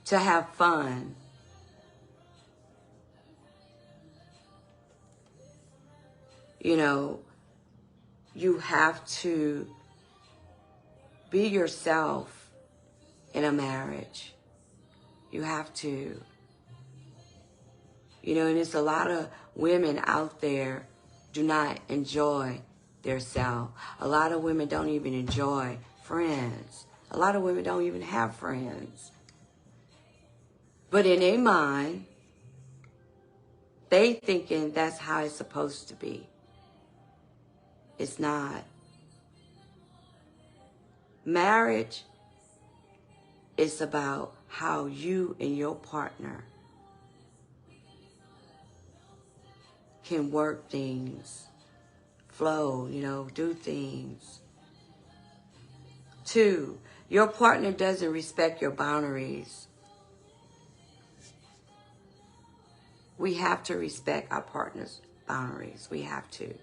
to have fun. You know, you have to be yourself in a marriage. You have to. You know, and there's a lot of women out there do not enjoy their self. A lot of women don't even enjoy friends. A lot of women don't even have friends. But in their mind, they thinking that's how it's supposed to be. It's not. Marriage is about how you and your partner can work things, flow, you know, do things. 2, your partner doesn't respect your boundaries. We have to respect our partner's boundaries. We have to.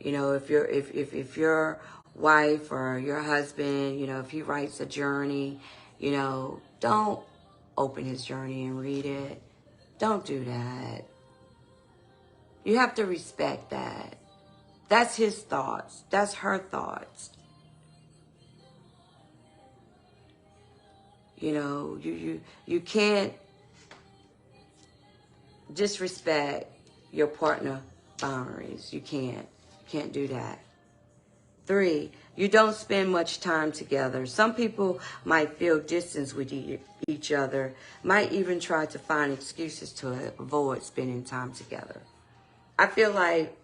You know, if your wife or your husband, you know, if he writes a journey, you know, don't open his journey and read it. Don't do that. You have to respect that. That's his thoughts. That's her thoughts. You know, you can't disrespect your partner boundaries. You can't do that. 3, you don't spend much time together. Some people might feel distance with each other, might even try to find excuses to avoid spending time together. I feel like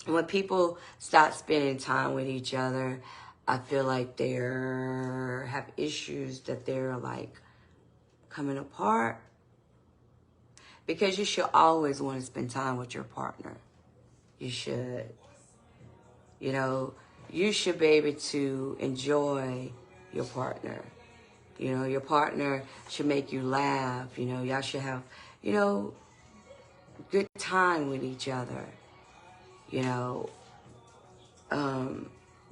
when people stop spending time with each other, I feel like they have issues that they're like coming apart. Because you should always want to spend time with your partner. You should. You know, you should be able to enjoy your partner. You know, your partner should make you laugh. You know, y'all should have, you know, good time with each other. You know,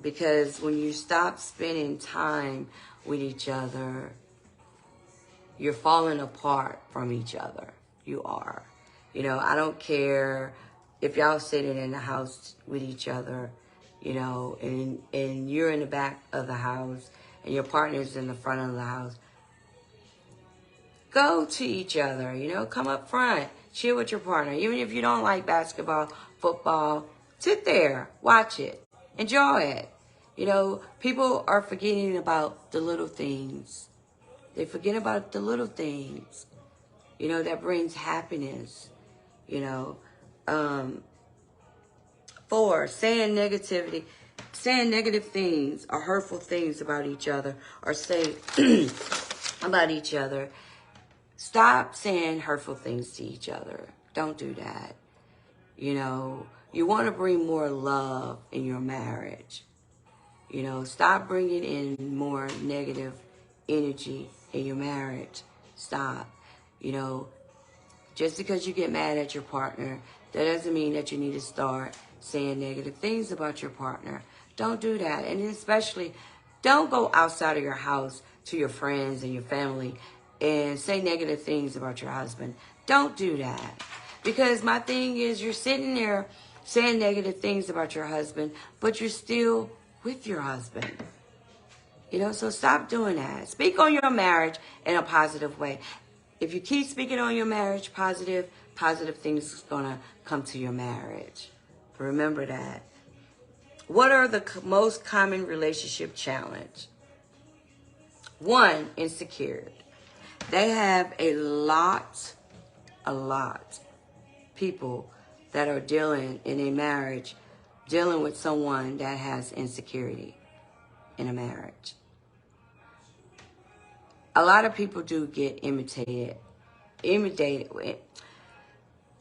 because when you stop spending time with each other, you're falling apart from each other. You are. You know, I don't care if y'all sitting in the house with each other, you know, and you're in the back of the house and your partner's in the front of the house. Go to each other, you know, come up front, chill with your partner. Even if you don't like basketball, football, sit there, watch it, enjoy it. You know, people are forgetting about the little things. They forget about the little things, you know, that brings happiness, you know. 4, saying negative things or hurtful things about each other or say about each other. Stop saying hurtful things to each other. Don't do that. You know, you want to bring more love in your marriage. You know, stop bringing in more negative energy in your marriage. Stop. You know, just because you get mad at your partner, that doesn't mean that you need to start saying negative things about your partner. Don't do that. And especially, don't go outside of your house to your friends and your family and say negative things about your husband. Don't do that. Because my thing is, you're sitting there saying negative things about your husband, but you're still with your husband. You know, so stop doing that. Speak on your marriage in a positive way. If you keep speaking on your marriage positive things is going to come to your marriage. Remember that. What are the most common relationship challenge? 1, insecurity. They have a lot people that are dealing in a marriage, dealing with someone that has insecurity in a marriage. A lot of people do get imitated.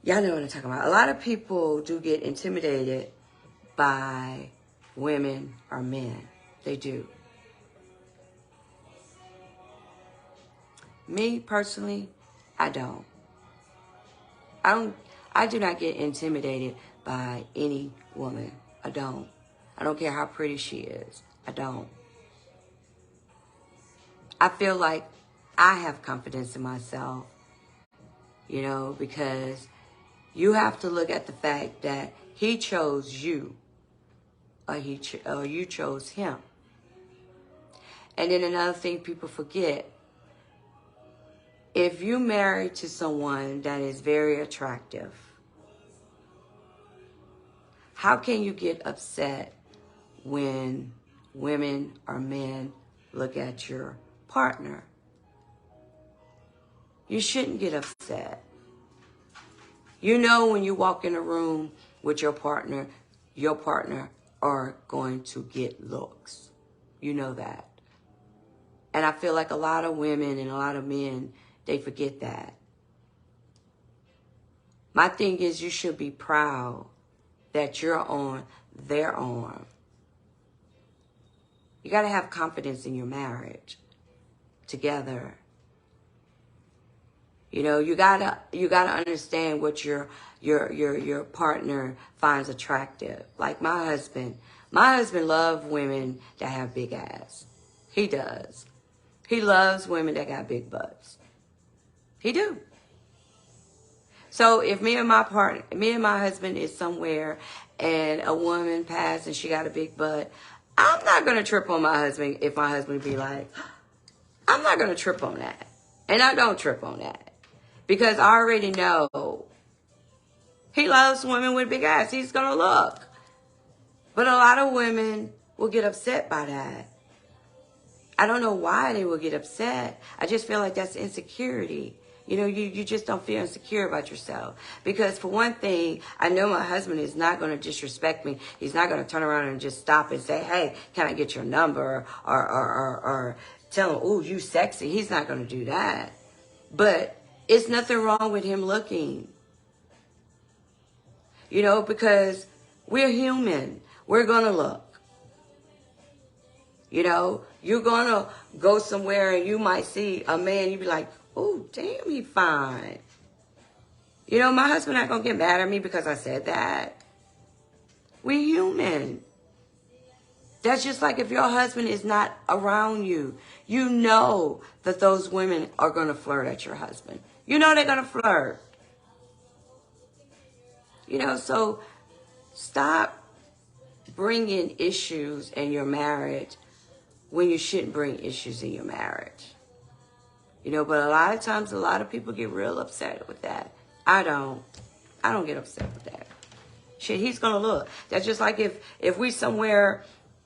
Y'all know what I'm talking about. A lot of people do get intimidated by women or men. They do. Me, personally, I don't. I do not get intimidated by any woman. I don't. I don't care how pretty she is. I don't. I feel like I have confidence in myself, you know, because you have to look at the fact that he chose you or you chose him. And then another thing people forget, if you married to someone that is very attractive, how can you get upset when women or men look at your partner? You shouldn't get upset. You know when you walk in a room with your partner are going to get looks. You know that. And I feel like a lot of women and a lot of men, they forget that. My thing is, you should be proud that you're on their arm. You got to have confidence in your marriage together. You know, you gotta understand what your partner finds attractive. Like my husband loves women that have big ass. He does. He loves women that got big butts. He do. So if me and my husband is somewhere and a woman passed and she got a big butt, I'm not going to trip on my husband if my husband be like, I'm not going to trip on that. And I don't trip on that. Because I already know he loves women with big ass. He's going to look. But a lot of women will get upset by that. I don't know why they will get upset. I just feel like that's insecurity. You know, you just don't feel insecure about yourself. Because for one thing, I know my husband is not going to disrespect me. He's not going to turn around and just stop and say, hey, can I get your number? Or tell him, ooh, you sexy. He's not going to do that. But it's nothing wrong with him looking. You know, because we're human. We're going to look. You know, you're going to go somewhere and you might see a man, you be like, oh, damn, he fine. You know, my husband not going to get mad at me because I said that. We're human. That's just like if your husband is not around you, you know that those women are going to flirt at your husband. You know they're going to flirt. You know, so stop bringing issues in your marriage when you shouldn't bring issues in your marriage. You know, but a lot of times, a lot of people get real upset with that. I don't get upset with that. Shit, he's going to look. That's just like if we somewhere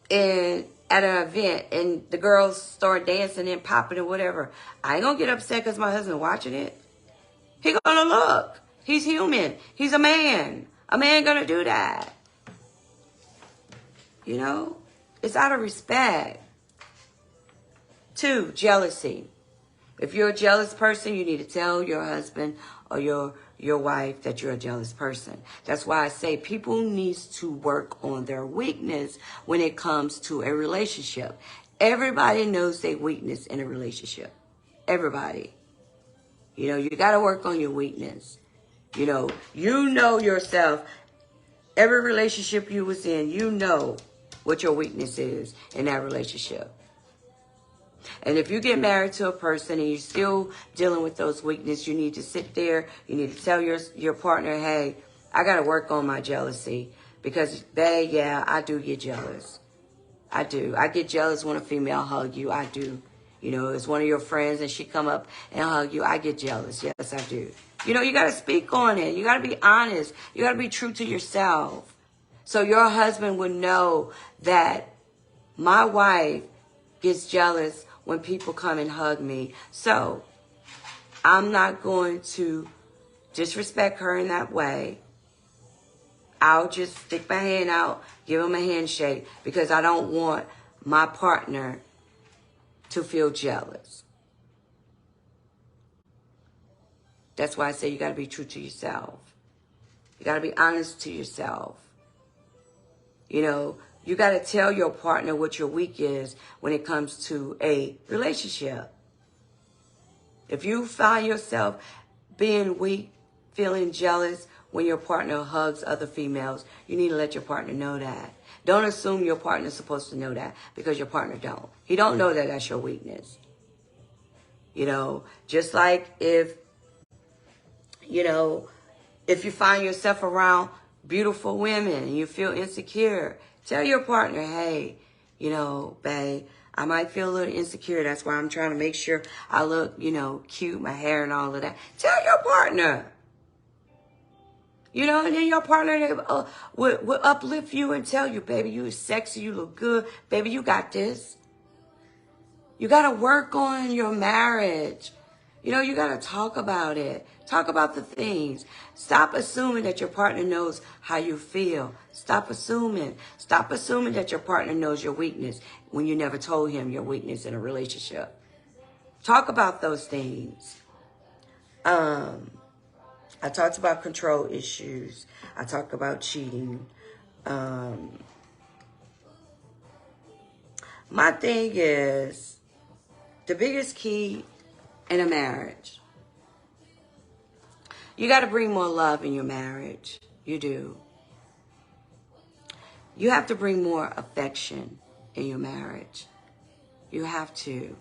at an event and the girls start dancing and popping and whatever, I ain't going to get upset because my husband watching it. He going to look. He's human. He's a man. A man going to do that. You know? It's out of respect. 2, jealousy. If you're a jealous person, you need to tell your husband or your wife that you're a jealous person. That's why I say people need to work on their weakness when it comes to a relationship. Everybody knows their weakness in a relationship. Everybody. You know, you got to work on your weakness. You know yourself. Every relationship you was in, you know what your weakness is in that relationship. And if you get married to a person and you're still dealing with those weaknesses, you need to sit there. You need to tell your partner, hey, I got to work on my jealousy. Because, babe, yeah, I do get jealous. I do. I get jealous when a female hug you. I do. You know, it's one of your friends and she come up and hug you. I get jealous. Yes, I do. You know, you got to speak on it. You got to be honest. You got to be true to yourself. So your husband would know that my wife gets jealous when people come and hug me. So I'm not going to disrespect her in that way. I'll just stick my hand out, give him a handshake, because I don't want my partner to feel jealous. That's why I say you got to be true to yourself. You got to be honest to yourself. You know, you got to tell your partner what your weak is when it comes to a relationship. If you find yourself being weak, feeling jealous when your partner hugs other females, you need to let your partner know that. Don't assume your partner's supposed to know that, because your partner don't. He don't know that that's your weakness. You know, just like if you find yourself around beautiful women and you feel insecure, tell your partner, hey, you know, babe, I might feel a little insecure. That's why I'm trying to make sure I look, you know, cute, my hair and all of that. Tell your partner. You know, and then your partner will uplift you and tell you, baby, you sexy, you look good. Baby, you got this. You got to work on your marriage. You know, you got to talk about it. Talk about the things. Stop assuming that your partner knows how you feel. Stop assuming. Stop assuming that your partner knows your weakness when you never told him your weakness in a relationship. Talk about those things. I talked about control issues. I talked about cheating. My thing is, the biggest key in a marriage, you got to bring more love in your marriage. You do. You have to bring more affection in your marriage. You have to.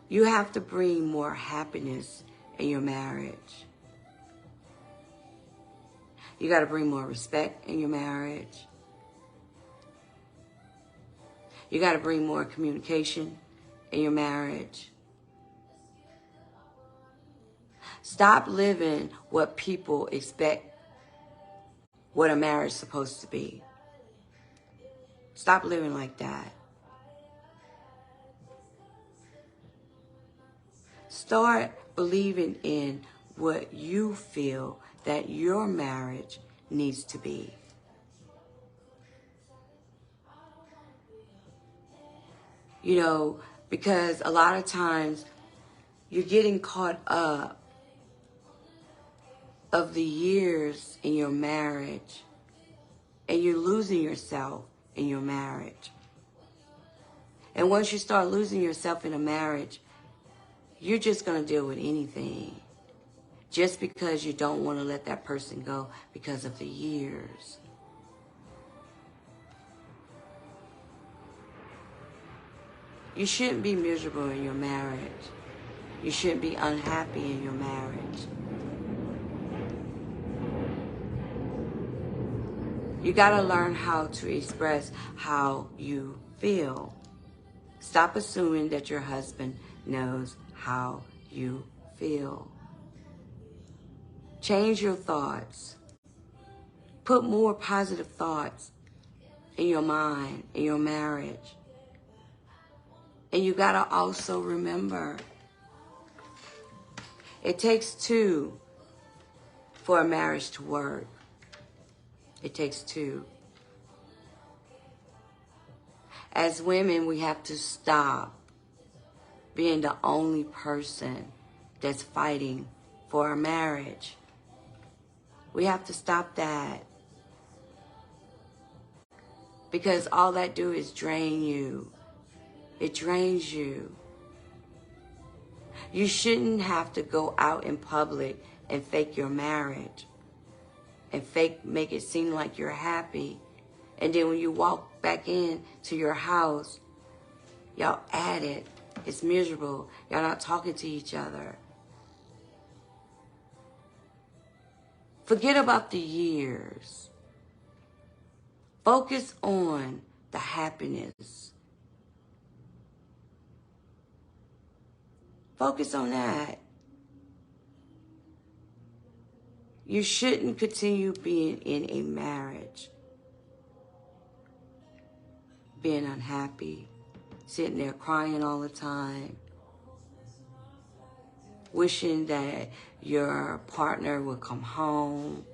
You have to bring more happiness in your marriage. You got to bring more respect in your marriage. You got to bring more communication in your marriage. Stop living what people expect what a marriage is supposed to be. Stop living like that. Start believing in what you feel that your marriage needs to be. You know, because a lot of times you're getting caught up of the years in your marriage and you're losing yourself in your marriage. And once you start losing yourself in a marriage, you're just going to deal with anything just because you don't want to let that person go because of the years. You shouldn't be miserable in your marriage. You shouldn't be unhappy in your marriage. You got to learn how to express how you feel. Stop assuming that your husband knows how you feel. Change your thoughts. Put more positive thoughts in your mind, in your marriage. And you got to also remember, it takes two for a marriage to work. It takes two. As women, we have to stop being the only person that's fighting for a marriage. We have to stop that. Because all that do is drain you. It drains you. You shouldn't have to go out in public and fake your marriage. And make it seem like you're happy. And then when you walk back in to your house, y'all at it. It's miserable. Y'all not talking to each other. Forget about the years. Focus on the happiness. Focus on that. You shouldn't continue being in a marriage, being unhappy, sitting there crying all the time, wishing that your partner would come home.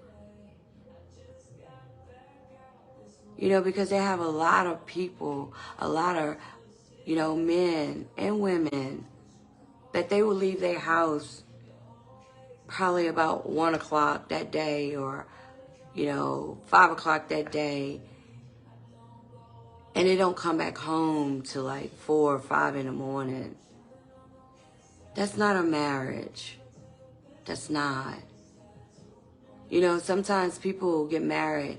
You know, because they have a lot of people, a lot of, you know, men and women, that they will leave their house probably about 1 o'clock that day or, you know, 5 o'clock that day. And they don't come back home till like 4 or 5 in the morning. That's not a marriage. That's not. You know, sometimes people get married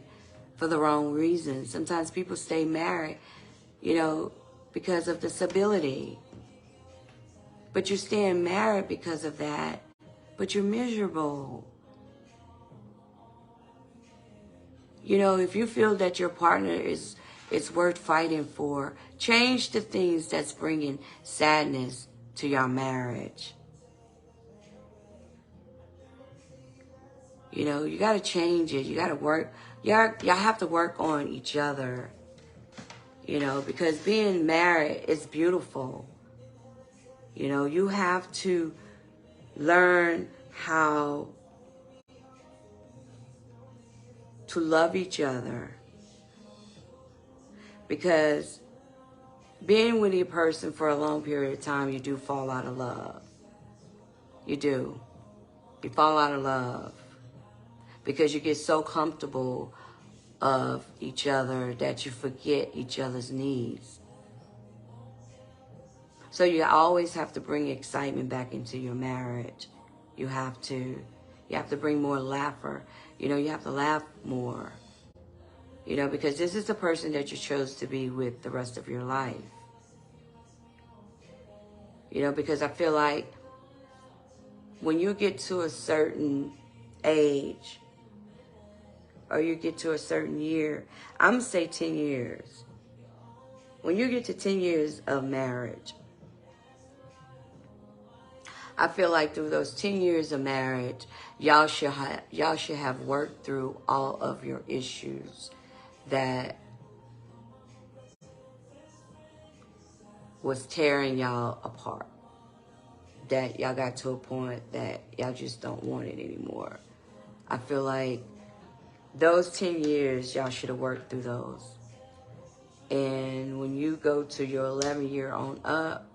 for the wrong reasons. Sometimes people stay married, you know, because of the stability. But you're staying married because of that. But you're miserable. You know, if you feel that your partner is It's worth fighting for. Change the things that's bringing sadness to your marriage. You know, you got to change it. You got to work. Y'all have to work on each other. You know, because being married is beautiful. You know, you have to learn how to love each other. Because being with a person for a long period of time, you do fall out of love. You do. You fall out of love. Because you get so comfortable of each other that you forget each other's needs. So you always have to bring excitement back into your marriage. You have to. You have to bring more laughter. You know, you have to laugh more. You know, because this is the person that you chose to be with the rest of your life. You know, because I feel like when you get to a certain age, or you get to a certain year, I'm going to say 10 years. When you get to 10 years of marriage, I feel like through those 10 years of marriage, y'all should have worked through all of your issues that was tearing y'all apart. That y'all got to a point that y'all just don't want it anymore. I feel like those 10 years, y'all should have worked through those. And when you go to your 11th year on up,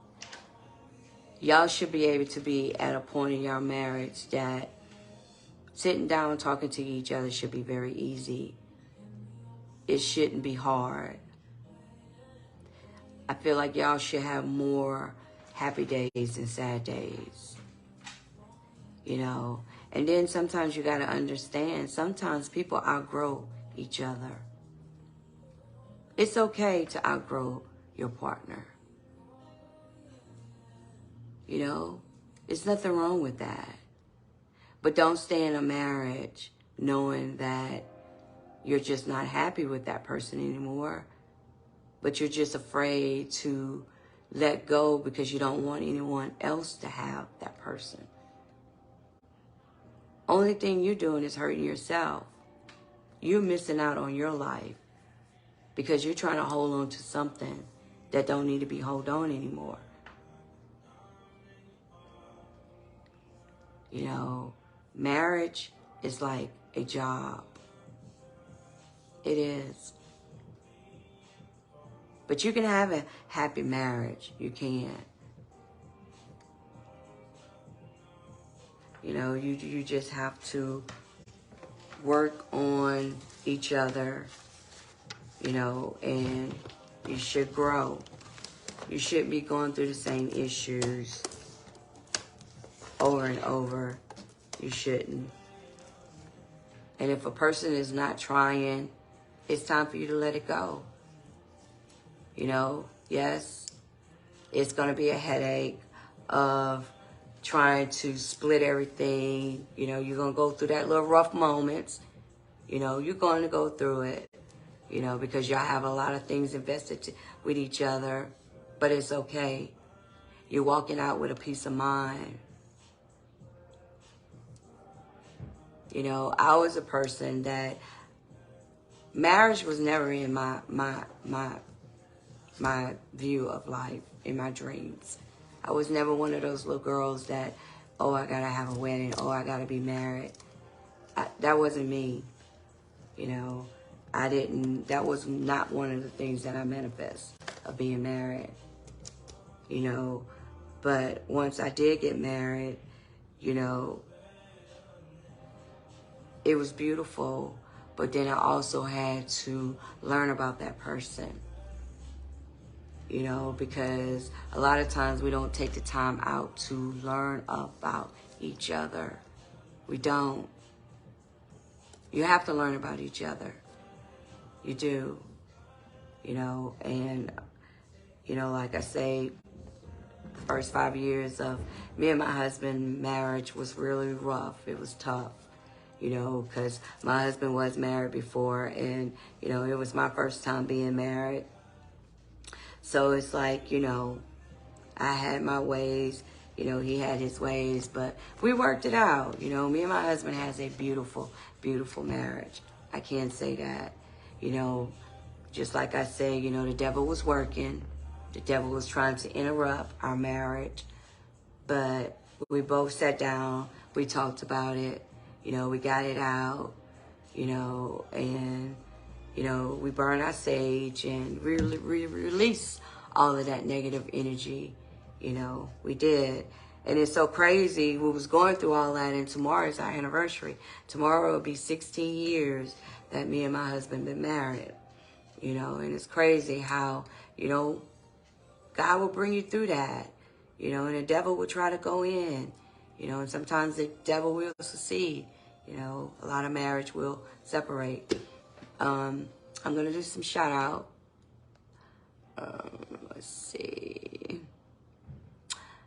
y'all should be able to be at a point in your marriage that sitting down and talking to each other should be very easy. It shouldn't be hard. I feel like y'all should have more happy days than sad days. You know, and then sometimes you got to understand, sometimes people outgrow each other. It's okay to outgrow your partner. You know, there's nothing wrong with that. But don't stay in a marriage knowing that you're just not happy with that person anymore, but you're just afraid to let go because you don't want anyone else to have that person. Only thing you're doing is hurting yourself. You're missing out on your life because you're trying to hold on to something that don't need to be held on anymore. You know, marriage is like a job. It is. But you can have a happy marriage. You can. You know, you just have to work on each other, you know, and you should grow. You shouldn't be going through the same issues over and over. You shouldn't. And if a person is not trying, it's time for you to let it go. You know, yes, it's going to be a headache of trying to split everything. You know, you're going to go through that little rough moments. You know, you're going to go through it, you know, because y'all have a lot of things invested with each other. But it's okay. You're walking out with a peace of mind. You know, I was a person that marriage was never in my view of life, in my dreams. I was never one of those little girls that, oh, I gotta have a wedding, oh, I gotta be married. That wasn't me. You know, that was not one of the things that I manifest of being married. You know, but once I did get married, you know, it was beautiful, but then I also had to learn about that person. You know, because a lot of times we don't take the time out to learn about each other. We don't. You have to learn about each other. You do. You know, and, you know, like I say, first 5 years of me and my husband marriage was really rough. It was tough. you know, because my husband was married before, and, you know, it was my first time being married. So it's like, you know, I had my ways, you know, he had his ways, but we worked it out. You know, me and my husband has a beautiful, beautiful marriage. I can't say that. You know, just like I say, you know, the devil was working. The devil was trying to interrupt our marriage. But we both sat down, we talked about it, you know, we got it out, you know, and, you know, we burned our sage and released all of that negative energy, you know, we did. And it's so crazy, we was going through all that, and tomorrow is our anniversary. Tomorrow will be 16 years that me and my husband been married, you know, and it's crazy how, you know, God will bring you through that. You know, and the devil will try to go in, you know, and sometimes the devil will succeed. You know, a lot of marriage will separate. I'm going to do some shout out. Let's see.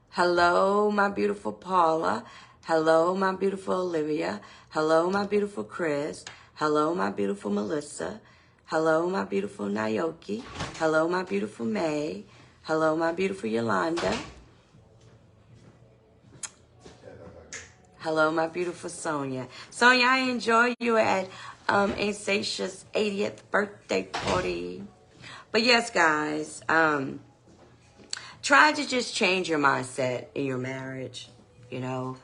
Hello, my beautiful Paula. Hello, my beautiful Olivia. Hello, my beautiful Chris. Hello, my beautiful Melissa. Hello, my beautiful Naoki. Hello, my beautiful May. Hello, my beautiful Yolanda. Hello, my beautiful Sonia. Sonia, I enjoy you at Asatia's 80th birthday party. But yes, guys, try to just change your mindset in your marriage. You know,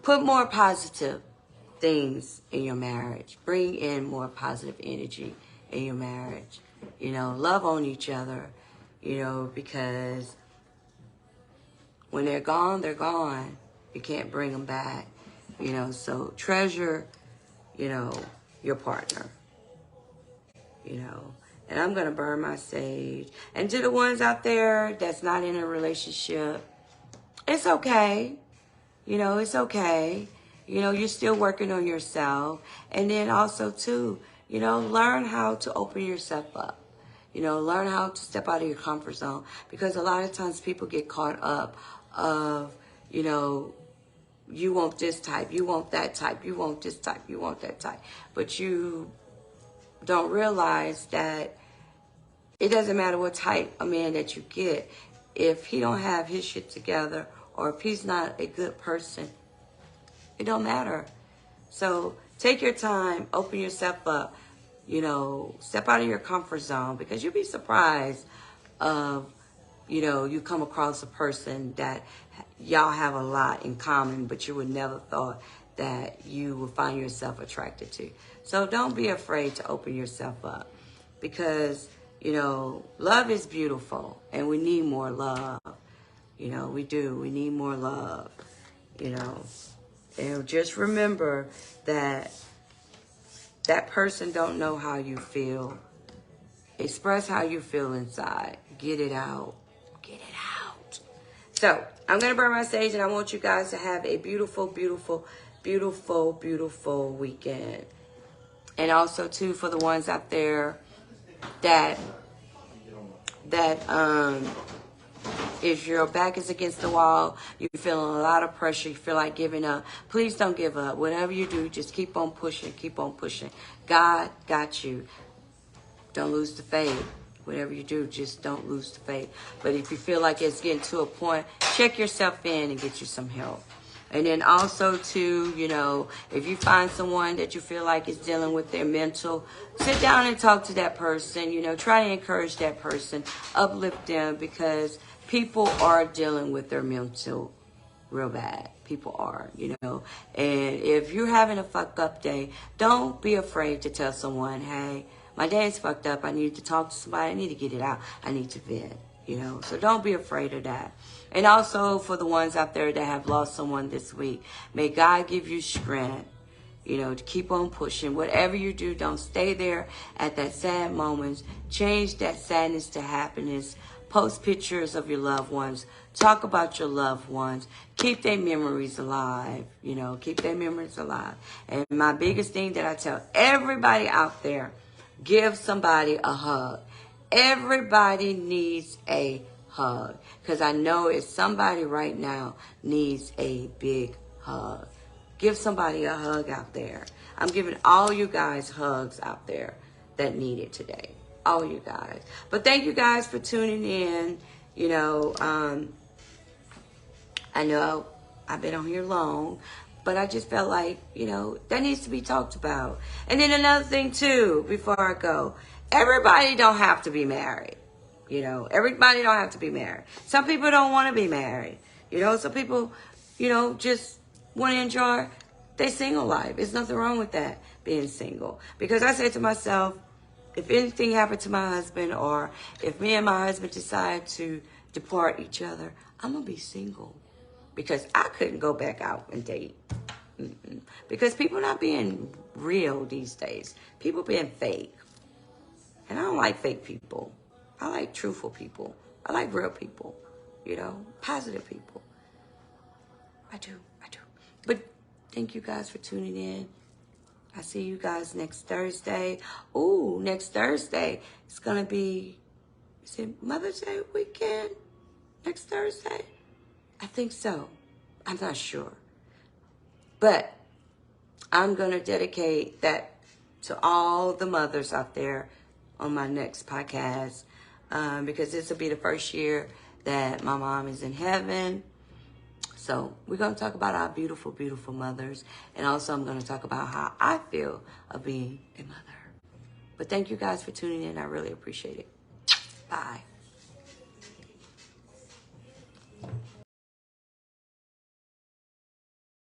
put more positive things in your marriage. Bring in more positive energy in your marriage. You know, love on each other, you know, because when they're gone, they're gone. You can't bring them back, you know, so treasure, you know, your partner, you know. And I'm going to burn my sage. And to the ones out there that's not in a relationship, it's okay. You know, it's okay. You know, you're still working on yourself. And then also, too, you know, learn how to open yourself up. You know, learn how to step out of your comfort zone. Because a lot of times people get caught up of, you know, you want this type, you want that type, you want this type, you want that type. But you don't realize that it doesn't matter what type of man that you get. If he don't have his shit together, or if he's not a good person, it don't matter. So take your time, open yourself up, you know, step out of your comfort zone, because you'll be surprised of, you know, you come across a person that y'all have a lot in common, but you would never thought that you would find yourself attracted to. So don't be afraid to open yourself up, because, you know, love is beautiful and we need more love. You know, we do. We need more love, you know. And just remember that that person don't know how you feel. Express how you feel inside. Get it out. Get it out. So, I'm going to burn my sage, and I want you guys to have a beautiful, beautiful, beautiful, beautiful weekend. And also, too, for the ones out there that if your back is against the wall, you're feeling a lot of pressure, you feel like giving up, please don't give up. Whatever you do, just keep on pushing, keep on pushing. God got you. Don't lose the faith. Whatever you do, just don't lose the faith. But if you feel like it's getting to a point, check yourself in and get you some help. And then also, too, you know, if you find someone that you feel like is dealing with their mental, sit down and talk to that person. You know, try to encourage that person, uplift them, because people are dealing with their mental real bad. People are, you know. And if you're having a fuck up day, don't be afraid to tell someone, hey, my day's fucked up. I need to talk to somebody. I need to get it out. I need to vent, you know. So don't be afraid of that. And also for the ones out there that have lost someone this week, may God give you strength, you know, to keep on pushing. Whatever you do, don't stay there at that sad moment. Change that sadness to happiness. Post pictures of your loved ones. Talk about your loved ones. Keep their memories alive, you know, keep their memories alive. And my biggest thing that I tell everybody out there, give somebody a hug. Everybody needs a hug. Because I know if somebody right now needs a big hug. Give somebody a hug out there. I'm giving all you guys hugs out there that need it today. All you guys. But thank you guys for tuning in. You know, I know I've been on here long, but I just felt like, you know, that needs to be talked about. And then another thing too, before I go, everybody don't have to be married. You know, everybody don't have to be married. Some people don't want to be married. You know, some people, you know, just want to enjoy their single life. There's nothing wrong with that, being single. Because I said to myself, if anything happened to my husband, or if me and my husband decide to depart each other, I'm going to be single. Because I couldn't go back out and date. Because people not being real these days. People being fake. And I don't like fake people. I like truthful people. I like real people. You know, positive people. I do. But thank you guys for tuning in. I see you guys next Thursday. Ooh, next Thursday. It's going to be, is it Mother's Day weekend? Next Thursday? I think so. I'm not sure. But I'm going to dedicate that to all the mothers out there on my next podcast. Because this will be the first year that my mom is in heaven. So we're going to talk about our beautiful, beautiful mothers. And also I'm going to talk about how I feel of being a mother. But thank you guys for tuning in. I really appreciate it. Bye.